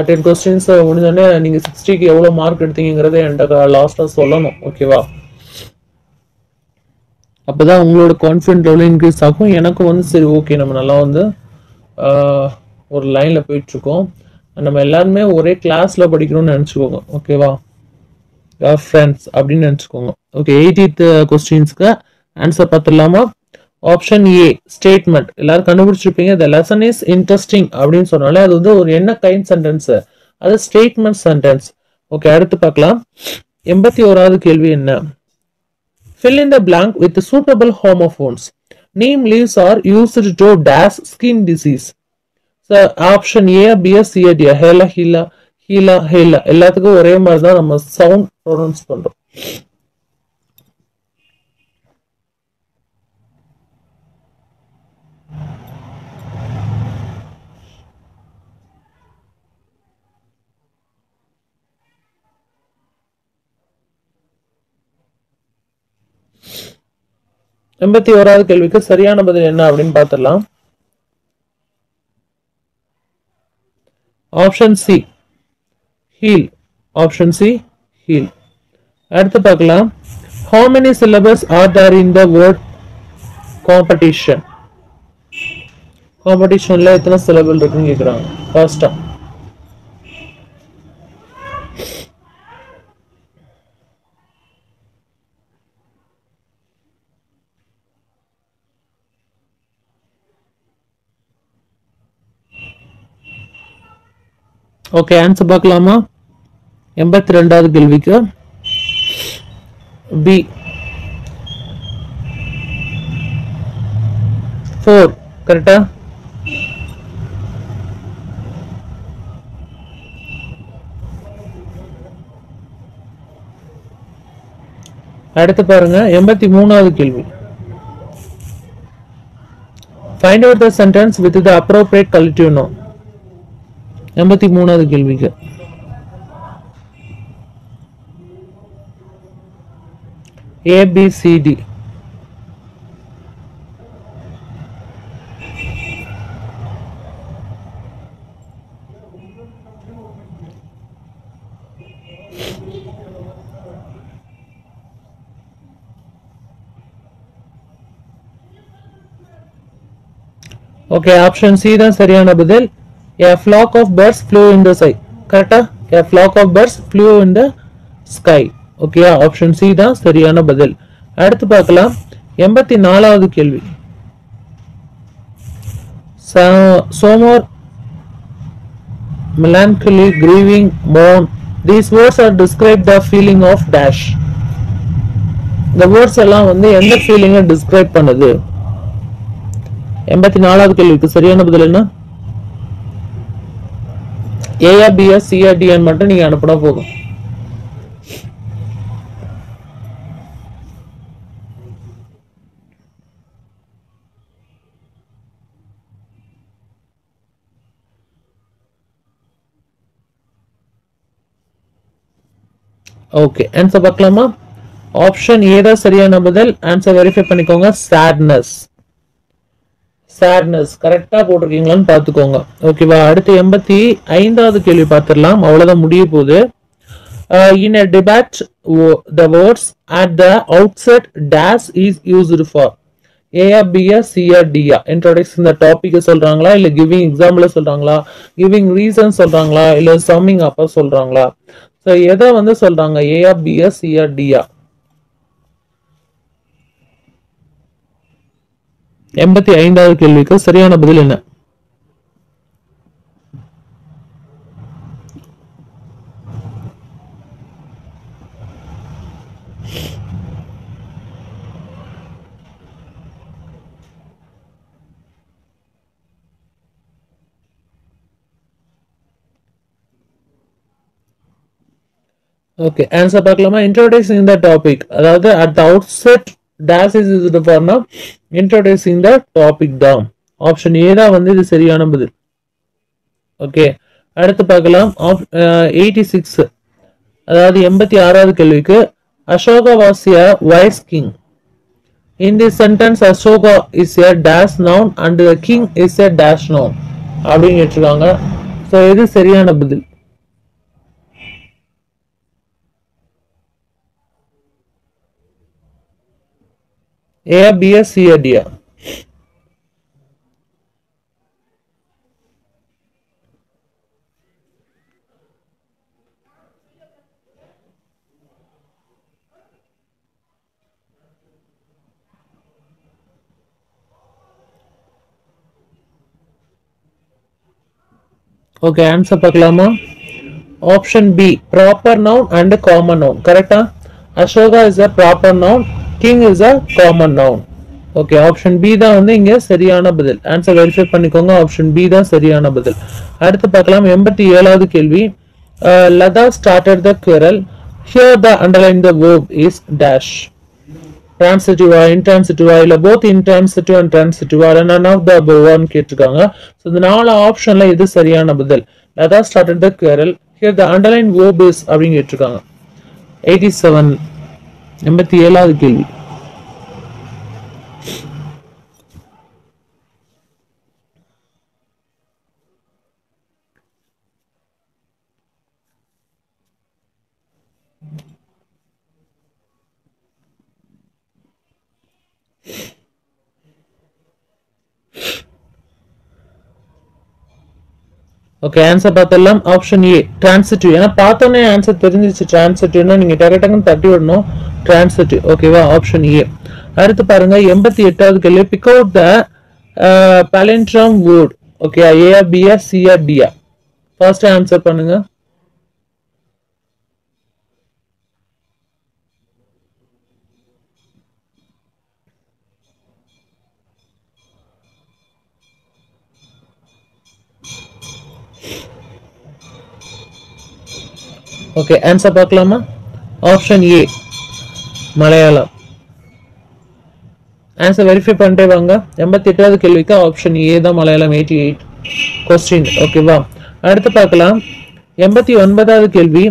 10 கொஸ்டின்ஸ் முடிஞ்சோடனே நீங்க 60க்கு எவ்வளோ மார்க் எடுத்தீங்கிறத என்கிட்ட லாஸ்ட்டாக சொல்லணும். ஓகேவா? அப்போதான் உங்களோட கான்ஃபிடென்ட் லெவல் இன்க்ரீஸ் ஆகும். எனக்கும் வந்து சரி, ஓகே, நம்ம நல்லா வந்து ஒரு லைன்ல போயிட்டு இருக்கோம். நம்ம எல்லாருமே ஒரே கிளாஸ்ல படிக்கணும்னு நினைச்சுக்கோங்க. ஓகேவா? ஃப்ரெண்ட்ஸ் அப்படின்னு நினைச்சுக்கோங்க. ஓகே, 80th கொஸ்டின்ஸ்க்கு ஆன்சர் பார்த்துடலாமா? ஆப்ஷன் ஏ ஸ்டேட்மெண்ட். எல்லாரும் கண்டுபிடிச்சிருப்பீங்க. த லெசன் இஸ் இன்ட்ரெஸ்டிங் அப்படின்னு சொன்னாலே அது வந்து ஒரு என்ன கைண்ட் சென்டென்ஸ்? அது ஸ்டேட்மெண்ட் சென்டென்ஸ். ஓகே, அடுத்து பார்க்கலாம். 81வது கேள்வி என்ன? Fill in the blank with suitable homophones. Neem leaves are used to dash skin disease. So option A, B, C, D. ஹேலா, ஹீலா, ஹீலா, ஹேலா. எல்லாத்துக்கும் ஒரே மாதிரி தான் நம்ம சவுண்ட் ப்ரொனவுன்ஸ் பண்றோம். எண்பத்தி ஓராவது கேள்விக்கு சரியான பதில் என்ன அப்படின்னு பார்த்துடலாம். Option C heel. Option C heel. அடுத்து பார்க்கலாம். How many syllables are there in the word competition? காம்படிஷன்ல எத்தனை சிலபிள் இருக்குன்னு கேக்குறாங்க. ஃபர்ஸ்டா ஓகே, ஆன்சர் பார்க்கலாமா? 82வது கேள்விக்கு பி 4 கரெக்டா? அடுத்து பாருங்க 83வது கேள்வி. Find out the sentence with the appropriate collective noun. 83வது கேள்விக்கு A, B, C, D. Okay, option C தான் சரியான பதில். A flock of birds flew in the sky. கரெக்டா? A flock of birds flew in the sky. Okay, option C தான் சரியான பதில். அடுத்து பார்க்கலாம். 84வது கேள்வி. Somor, melancholy, grieving, mourn. These words are describe the feeling of dash. இந்த words எல்லாம் வந்து எந்த ஃபீலிங்கை டிஸ்கிரைப் பண்ணுது? 84வது கேள்விக்கு சரியான பதில் என்ன? ஏயா, பியா, சியா, டின்னு மட்டும் நீங்க அனுப்பினா போதும். ஓகே, ஆன்சர் பார்க்கலாமா? ஆப்ஷன் ஏ தான் சரியான பதில். ஆன்சர் வெரிஃபை பண்ணிக்கோங்க. sadness. sadness கரெக்டா போட்டிருக்கீங்களான்னு பார்த்துக்கோங்க. ஓகேவா? அடுத்து 85வது கேள்வி பார்த்துடலாம். அவ்வளவுதான் முடிய போகுது. In a debate, the words at the outset dash is used for. A, B, C, D. Introducing the topic சொல்றாங்களா, இல்ல giving example சொல்றாங்களா, giving reason சொல்றாங்களா, இல்ல summing up சொல்றாங்களா? சோ எதை வந்து சொல்றாங்க? A, B, C, D. 85வது கேள்விக்கு சரியான பதில் என்ன? ஓகே, ஆன்சர் பார்க்கலாமா? Introducing the topic. அதாவது at the outset dash is used for now introducing the topic தான். ஆப்ஷன் ஏ தான் வந்து இது சரியான பதில். ஓகே, அடுத்து பார்க்கலாம். 86, அதாவது 86வது கேள்விக்கு Ashoka was a wise king. In this sentence Ashoka is a dash noun and the king is a dash noun அப்படின்னு கேட்டிருக்காங்க. ஸோ இது சரியான பதில். A, B, C, D. Okay, answer பார்க்கலாமா? Option B, proper noun and common noun. Correct? Ashoka is a proper noun. King is a common noun. Okay, option B தான் வந்து இங்க சரியான பதில். ஆன்சர் வெரிஃபை பண்ணிக்கோங்க. ஆப்ஷன் B தான் சரியான பதில். அடுத்து பார்க்கலாம் 87வது கேள்வி. Lada started the quarrel. Here the underline the verb is dash. Transitive intransitive இல்ல both intransitive and transitive இல்ல none of the above one கேட்டிருக்காங்க. So இந்த நாலு ஆப்ஷன்ல எது சரியான பதில்? Lada started the quarrel. Here the underline verb is அப்படிங்க கேட்டிருக்காங்க. 87வது கேள்வி. ஓகே, ஆன்சர் பார்த்தலாம். Option A transitive. ஏன்னா பார்த்தோன்னே ஆன்சர் தெரிஞ்சிச்சு. டிரான்சிட்டிவ்னா நீங்க டக்கு தட்டி விடணும். டிரான்சிட்டிவ். ஓகேவா? Option A. அடுத்து பாருங்க 88வது கேள்வி. Pick out the palindrome word. Okay, A B C D. First answer பண்ணுங்க. ஓகே, ஆன்சர் பார்க்கலாமா? Option A Malayalam. Answer verify பண்ணிட்டே வாங்க. 88வது கேள்விக்கு ஆப்ஷன் ஏ தான் மலையாளம். 88 கொஸ்டின். ஓகேவா? அடுத்து பார்க்கலாம் 89வது கேள்வி.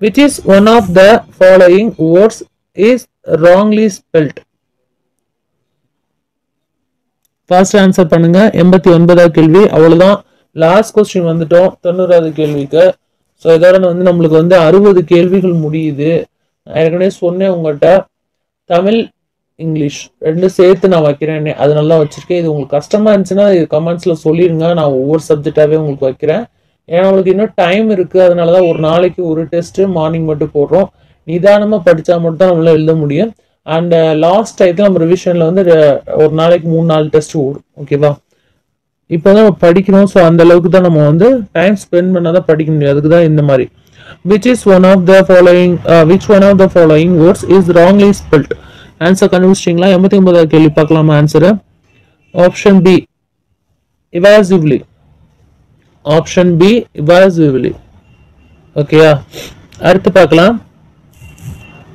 which is one of the following words is wrongly spelled? First answer பண்ணுங்க. 89வது கேள்வி. அவ்வளவுதான். லாஸ்ட் கொஸ்டின் வந்துட்டோம் 90வது கேள்விக்கு. ஸோ இதோட வந்து நம்மளுக்கு வந்து 60 கேள்விகள் முடியுது. நான் ஏற்கனவே சொன்னேன் உங்கள்கிட்ட, தமிழ் இங்கிலீஷ் ரெண்டு சேர்த்து நான் வைக்கிறேன். அதனால தான் வச்சிருக்கேன். இது உங்களுக்கு கஷ்டமா இருந்துச்சுன்னா இது கமெண்ட்ஸ்ல சொல்லிருங்க. நான் ஒவ்வொரு சப்ஜெக்டாவே உங்களுக்கு வைக்கிறேன். ஏன்னா உங்களுக்கு இன்னும் டைம் இருக்கு. அதனாலதான் ஒரு நாளைக்கு ஒரு டெஸ்ட் மார்னிங் மட்டும் போடுறோம். நிதானமா படிச்சா மட்டும் தான் நம்மளால எழுத முடியும். அண்ட் லாஸ்ட் டைத்துல நம்ம ரிவிஷன்ல வந்து ஒரு நாளைக்கு 3-4 டெஸ்ட் ஓடும். ஓகேவா? இப்போதான் நம்ம படிக்கணும். ஸோ அந்த அளவுக்கு தான் நம்ம வந்து டைம் ஸ்பெண்ட் பண்ணாதான் படிக்க முடியும். அதுக்கு தான் இந்த மாதிரி. which one of the following words is wrongly spelled? Answer கண்டுபிடிச்சிங்களா? 89வது கேள்வி பார்க்கலாமா? Answer option B evasively. Option B evasively. ஓகேயா? அடுத்து பார்க்கலாம்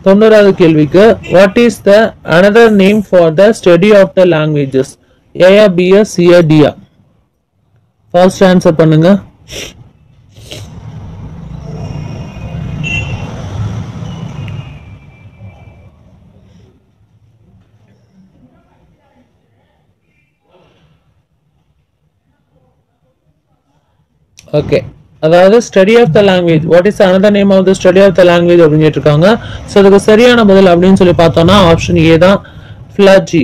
90வது கேள்விக்கு. what is the another name for the study of the languages? ஏயா பியா சியா டியா? ஃபர்ஸ்ட் ஆன்சர் பண்ணுங்க. ஓகே, அதாவது study of the language. What is another name of the study of the language அப்படின்னு கேட்டிருக்காங்க. ஸோ அதுக்கு சரியான பதில் அப்படின்னு சொல்லி பார்த்தோம்னா ஆப்ஷன் ஏ தான், philology.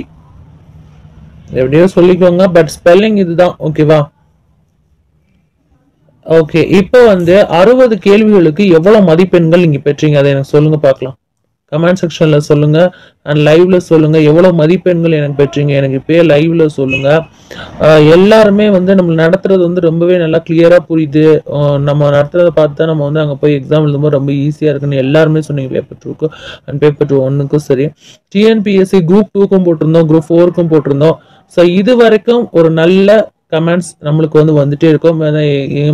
எப்படியோ சொல்லிக்கோங்க, பட் ஸ்பெல்லிங் இதுதான். ஓகேவா? ஓகே, இப்போ வந்து 60 கேள்விகளுக்கு எவ்வளவு மதிப்பெண்கள் நீங்க பெற்றீங்க அதை எனக்கு சொல்லுங்க பார்க்கலாம். கமெண்ட் செக்ஷன்ல சொல்லுங்க. அண்ட் லைவ்ல சொல்லுங்க எவ்வளவு மதிப்பெண்கள் எனக்கு பெற்றீங்க. எனக்கு இப்பயே லைவ்ல சொல்லுங்க. எல்லாருமே வந்து நம்ம நடத்துறது வந்து ரொம்பவே நல்லா கிளியரா புரியுது. நம்ம நடத்துறதை பார்த்து நம்ம வந்து அங்கே போய் எக்ஸாம் எழுதும்போது ரொம்ப ஈஸியா இருக்குன்னு எல்லாருமே சொன்னீங்க. பேப்பர் 2க்கும் அண்ட் பேப்பர் 1க்கும் சரி. டிஎன்பிஎஸ்சி குரூப் 2க்கும் போட்டிருந்தோம், குரூப் 4க்கும் போட்டிருந்தோம். ஸோ இது வரைக்கும் ஒரு நல்ல கமெண்ட்ஸ் நம்மளுக்கு வந்து வந்துட்டே இருக்கும்.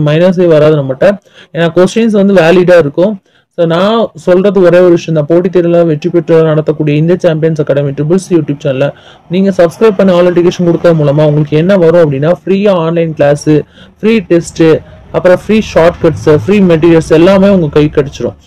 மைனஸே வராது நம்மகிட்ட. ஏன்னா கொஸ்டின்ஸ் வந்து வேலிடா இருக்கும். ஸோ நான் சொல்றது ஒரே ஒரு விஷயம் தான். போட்டித் தேர்வில் வெற்றி பெற்று நடத்தக்கூடிய இந்த சாம்பியன்ஸ் அகாடமி ட்ரிபிள்ஸ் யூடியூப் சேனலை நீங்க சப்ஸ்கிரைப் பண்ணி ஆல் நோட்டிஃபிகேஷன் கொடுக்கறது மூலமா உங்களுக்கு என்ன வரும் அப்படின்னா ஃப்ரீயா ஆன்லைன் கிளாஸ், ஃப்ரீ டெஸ்ட், அப்புறம் free shortcuts, free materials எல்லாமே உங்க கை கிடைச்சிரும்.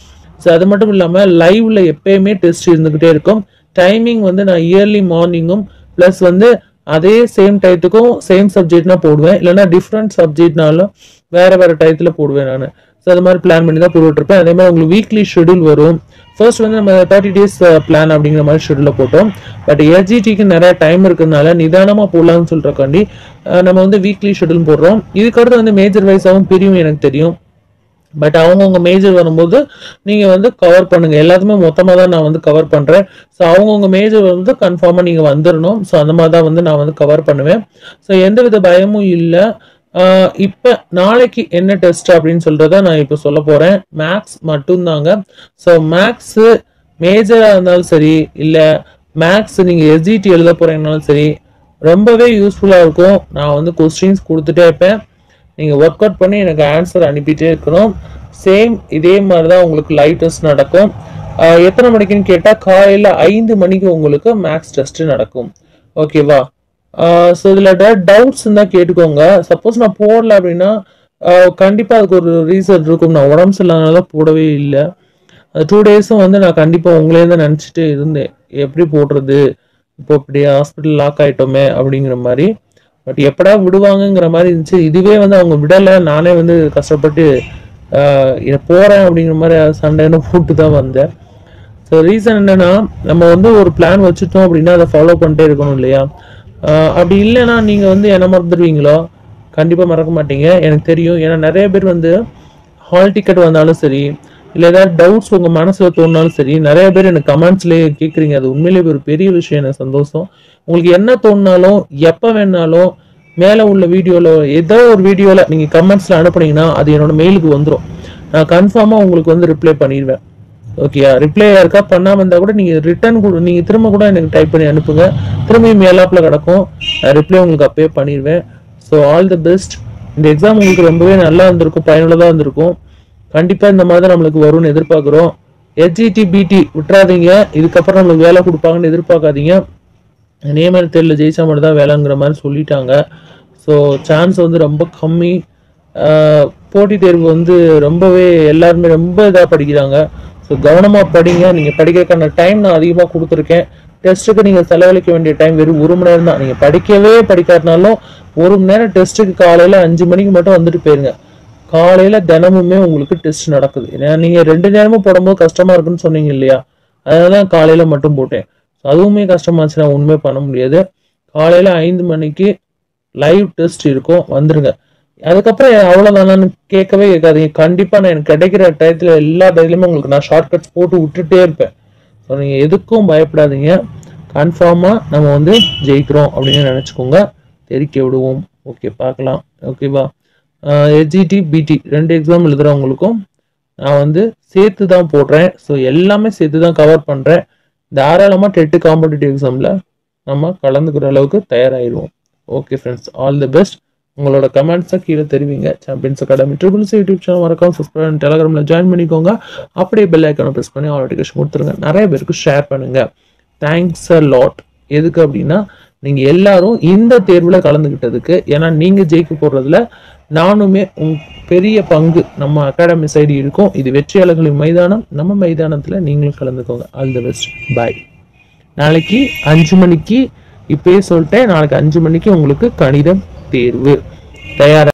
ஸோ அது மட்டும் இல்லாம லைவ்ல எப்பயுமே டெஸ்ட் இருந்துகிட்டே இருக்கும். டைமிங் வந்து நான் இயர்லி மார்னிங்கும் பிளஸ் வந்து அதே சேம் டயத்துக்கும் சேம் சப்ஜெக்ட்னா போடுவேன். இல்லைன்னா டிஃப்ரெண்ட் சப்ஜெக்ட்னாலும் வேற வேற டயத்துல போடுவேன் நான். ஸோ அது மாதிரி பிளான் பண்ணி தான் போட்டுட்டு இருப்பேன். அதே மாதிரி உங்களுக்கு வீக்லி ஷெடியூல் வரும். ஃபர்ஸ்ட் வந்து நம்ம 30 days பிளான் அப்படிங்கிற மாதிரி ஷெடியூல போட்டோம். பட் எஸ்ஜிடிக்கு நிறைய டைம் இருக்கிறதுனால நிதானமா போடலாம்னு சொல்றக்காண்டி நம்ம வந்து வீக்லி ஷெடியூல் போடுறோம். இதுக்கடுத்து வந்து மேஜர் வைஸாகவும் பிரியும் எனக்கு தெரியும். பட் அவங்கவுங்க மேஜர் வரும்போது நீங்க வந்து கவர் பண்ணுங்க. எல்லாத்துமே மொத்தமாக தான் நான் வந்து கவர் பண்றேன். ஸோ அவங்கவுங்க மேஜர் வந்து கன்ஃபார்மா நீங்க வந்துடணும். ஸோ அந்த மாதிரி தான் வந்து நான் வந்து கவர் பண்ணுவேன். ஸோ எந்த வித பயமும் இல்லை. இப்போ நாளைக்கு என்ன டெஸ்ட் அப்படின்னு சொல்றத நான் இப்போ சொல்ல போறேன். மேக்ஸ் மட்டும்தாங்க. ஸோ மேக்ஸ் மேஜரா இருந்தாலும் சரி, இல்ல மேக்ஸ் நீங்க எஸ்ஜிடி எழுத போறீங்கனாலும் சரி, ரொம்பவே யூஸ்ஃபுல்லா இருக்கும். நான் வந்து கொஸ்டின்ஸ் கொடுத்துட்டே இருப்பேன். நீங்க ஒர்க் அவுட் பண்ணி எனக்கு ஆன்சர் அனுப்பிட்டே இருக்கணும். சேம் இதே மாதிரி தான் உங்களுக்கு லைவ் டெஸ்ட் நடக்கும். எத்தனை மணிக்குன்னு கேட்டா காலையில 5 மணிக்கு உங்களுக்கு மேக்ஸ் டெஸ்ட் நடக்கும். ஓகேவா? ஸோ இதில் டவுட்ஸ் இருந்தால் கேட்டுக்கோங்க. சப்போஸ் நான் போடல அப்படின்னா கண்டிப்பாக அதுக்கு ஒரு ரீசன் இருக்கும். நான் உடம்பு சரியில்லாதனால போடவே இல்லை. 2 டேஸும் வந்து நான் கண்டிப்பாக உங்களே தான் நினச்சிட்டு இருந்தேன், எப்படி போடுறது, இப்போ இப்படி ஹாஸ்பிட்டல் லாக் ஆகிட்டோமே அப்படிங்கிற மாதிரி. பட் எப்படா விடுவாங்கங்கிற மாதிரி இருந்துச்சு. இதுவே வந்து அவங்க விடலை, நானே வந்து கஷ்டப்பட்டு போகிறேன் அப்படிங்கிற மாதிரி சண்டைன்னு போட்டு தான் வந்தேன். ஸோ ரீசன் என்னன்னா, நம்ம வந்து ஒரு பிளான் வச்சுட்டோம் அப்படின்னா அதை ஃபாலோ பண்ணிட்டே இருக்கணும் இல்லையா? அப்படி இல்லைன்னா நீங்கள் வந்து என்ன மறந்துடுவீங்களோ? கண்டிப்பாக மறக்க மாட்டீங்க, எனக்கு தெரியும். ஏன்னா நிறைய பேர் வந்து ஹால் டிக்கெட் வந்தாலும் சரி, இல்லை ஏதாவது டவுட்ஸ் உங்கள் மனசில் தோணினாலும் சரி, நிறைய பேர் எனக்கு கமெண்ட்ஸ்லேயே கேட்குறீங்க. அது உண்மையிலேயே ஒரு பெரிய விஷயம், எனக்கு சந்தோஷம். உங்களுக்கு என்ன தோணினாலும் எப்போ வேணாலும் மேலே உள்ள வீடியோவில் ஏதோ ஒரு வீடியோவில் நீங்கள் கமெண்ட்ஸில் அனுப்புனீங்கன்னா அது என்னோட மெயிலுக்கு வந்துடும். நான் கன்ஃபார்மாக உங்களுக்கு வந்து ரிப்ளை பண்ணிடுவேன். ஓகேயா? ரிப்ளை யாருக்கா பண்ணாமல் இருந்தால் கூட நீங்கள் ரிட்டர்ன் கூட நீங்கள் திரும்ப கூட எனக்கு டைப் பண்ணி அனுப்புங்க. திரும்பியும் மேலாப்பில் கிடக்கும், ரிப்ளை உங்களுக்கு அப்பயே பண்ணிடுவேன். So all the best. இந்த எக்ஸாம் உங்களுக்கு ரொம்பவே நல்லா இருந்திருக்கும், பயனுள்ளதாக இருந்திருக்கும். கண்டிப்பாக இந்த மாதிரி தான் நம்மளுக்கு வரும்னு எதிர்பார்க்குறோம். எஸ்ஜிடி பிடி விட்டுறாதீங்க. இதுக்கப்புறம் நம்மளுக்கு வேலை கொடுப்பாங்கன்னு எதிர்பார்க்காதீங்க. நேமல் தெரியல, ஜெயிச்சா மட்டும் தான் வேலைங்கிற மாதிரி சொல்லிட்டாங்க. ஸோ சான்ஸ் வந்து ரொம்ப கம்மி. போட்டித் தேர்வு வந்து ரொம்பவே எல்லாருமே ரொம்ப இதாக படிக்கிறாங்க. ஸோ கவனமாக படிங்க. நீங்கள் படிக்கிறதுக்கான டைம் நான் அதிகமாக கொடுத்துருக்கேன். டெஸ்ட்டுக்கு நீங்கள் செலவழிக்க வேண்டிய டைம் வெறும் 1 மணி நேரம் தான். நீங்கள் படிக்கவே படிக்காட்டினாலும் 1 மணி நேரம் டெஸ்ட்டுக்கு காலையில் 5 மணிக்கு மட்டும் வந்துட்டு போயிருங்க. காலையில் தினமுமே உங்களுக்கு டெஸ்ட் நடக்குது. ஏன்னா நீங்கள் 2 நேரமும் போடும்போது கஷ்டமாக இருக்குன்னு சொன்னீங்க இல்லையா? அதனால தான் காலையில் மட்டும் போட்டேன். அதுவுமே கஷ்டமாச்சுன்னா ஒன்றுமே பண்ண முடியாது. காலையில் 5 மணிக்கு லைவ் டெஸ்ட் இருக்கும், வந்துருங்க. அதுக்கப்புறம் அவ்வளோதானான்னு கேட்கவே கேட்காதீங்க. கண்டிப்பாக நான் எனக்கு கிடைக்கிற டயத்தில் எல்லா டயத்துலையுமே உங்களுக்கு நான் ஷார்ட்கட்ஸ் போட்டு விட்டுட்டே இருப்பேன். ஸோ நீங்கள் எதுக்கும் பயப்படாதீங்க. கன்ஃபார்மாக நம்ம வந்து ஜெயிக்கிறோம் அப்படின்னு நினச்சிக்கோங்க. தெரிக்க விடுவோம். ஓகே, பார்க்கலாம். ஓகேவா? எஸ்ஜிடி பிடி 2 எக்ஸாம் எழுதுகிறவங்களுக்கும் நான் வந்து சேர்த்து தான் போடுறேன். ஸோ எல்லாமே சேர்த்து தான் கவர் பண்ணுறேன். தாராளமாக டெட்டு காம்படிட்டிவ் எக்ஸாமில் நம்ம கலந்துக்கிற அளவுக்கு தயாராகிடுவோம். Okay friends, all the best. உங்களோட கமெண்ட்ஸை கீழே தெரிவிங்க. Champions Academy Triples YouTube channel மறக்காம சப்ஸ்கிரைப் பண்ணி டெலகிராமில் ஜாயின் பண்ணிக்கோங்க. அப்படியே பெல் ஐக்கானை ப்ரெஸ் பண்ணி ஆல் நோட்டிஃபிகேஷன் கொடுத்துருங்க. நிறைய பேருக்கு ஷேர் பண்ணுங்க. Thanks a lot. எதுக்கு அப்படின்னா, நீங்கள் எல்லாரும் இந்த தேர்வில் கலந்துக்கிட்டதுக்கு. ஏன்னா நீங்கள் ஜெயிக்க போடுறதுல நானுமே பெரிய பங்கு நம்ம அகாடமி சைடு இருக்கும். இது வெற்றியாளர்களின் மைதானம். நம்ம மைதானத்தில் நீங்களும் கலந்துக்கோங்க. All the best. பாய். நாளைக்கு 5 மணிக்கு இப்பயே சொல்லிட்டேன், நாளைக்கு 5 மணிக்கு உங்களுக்கு கணிதம் தேர்வு. தயாரா?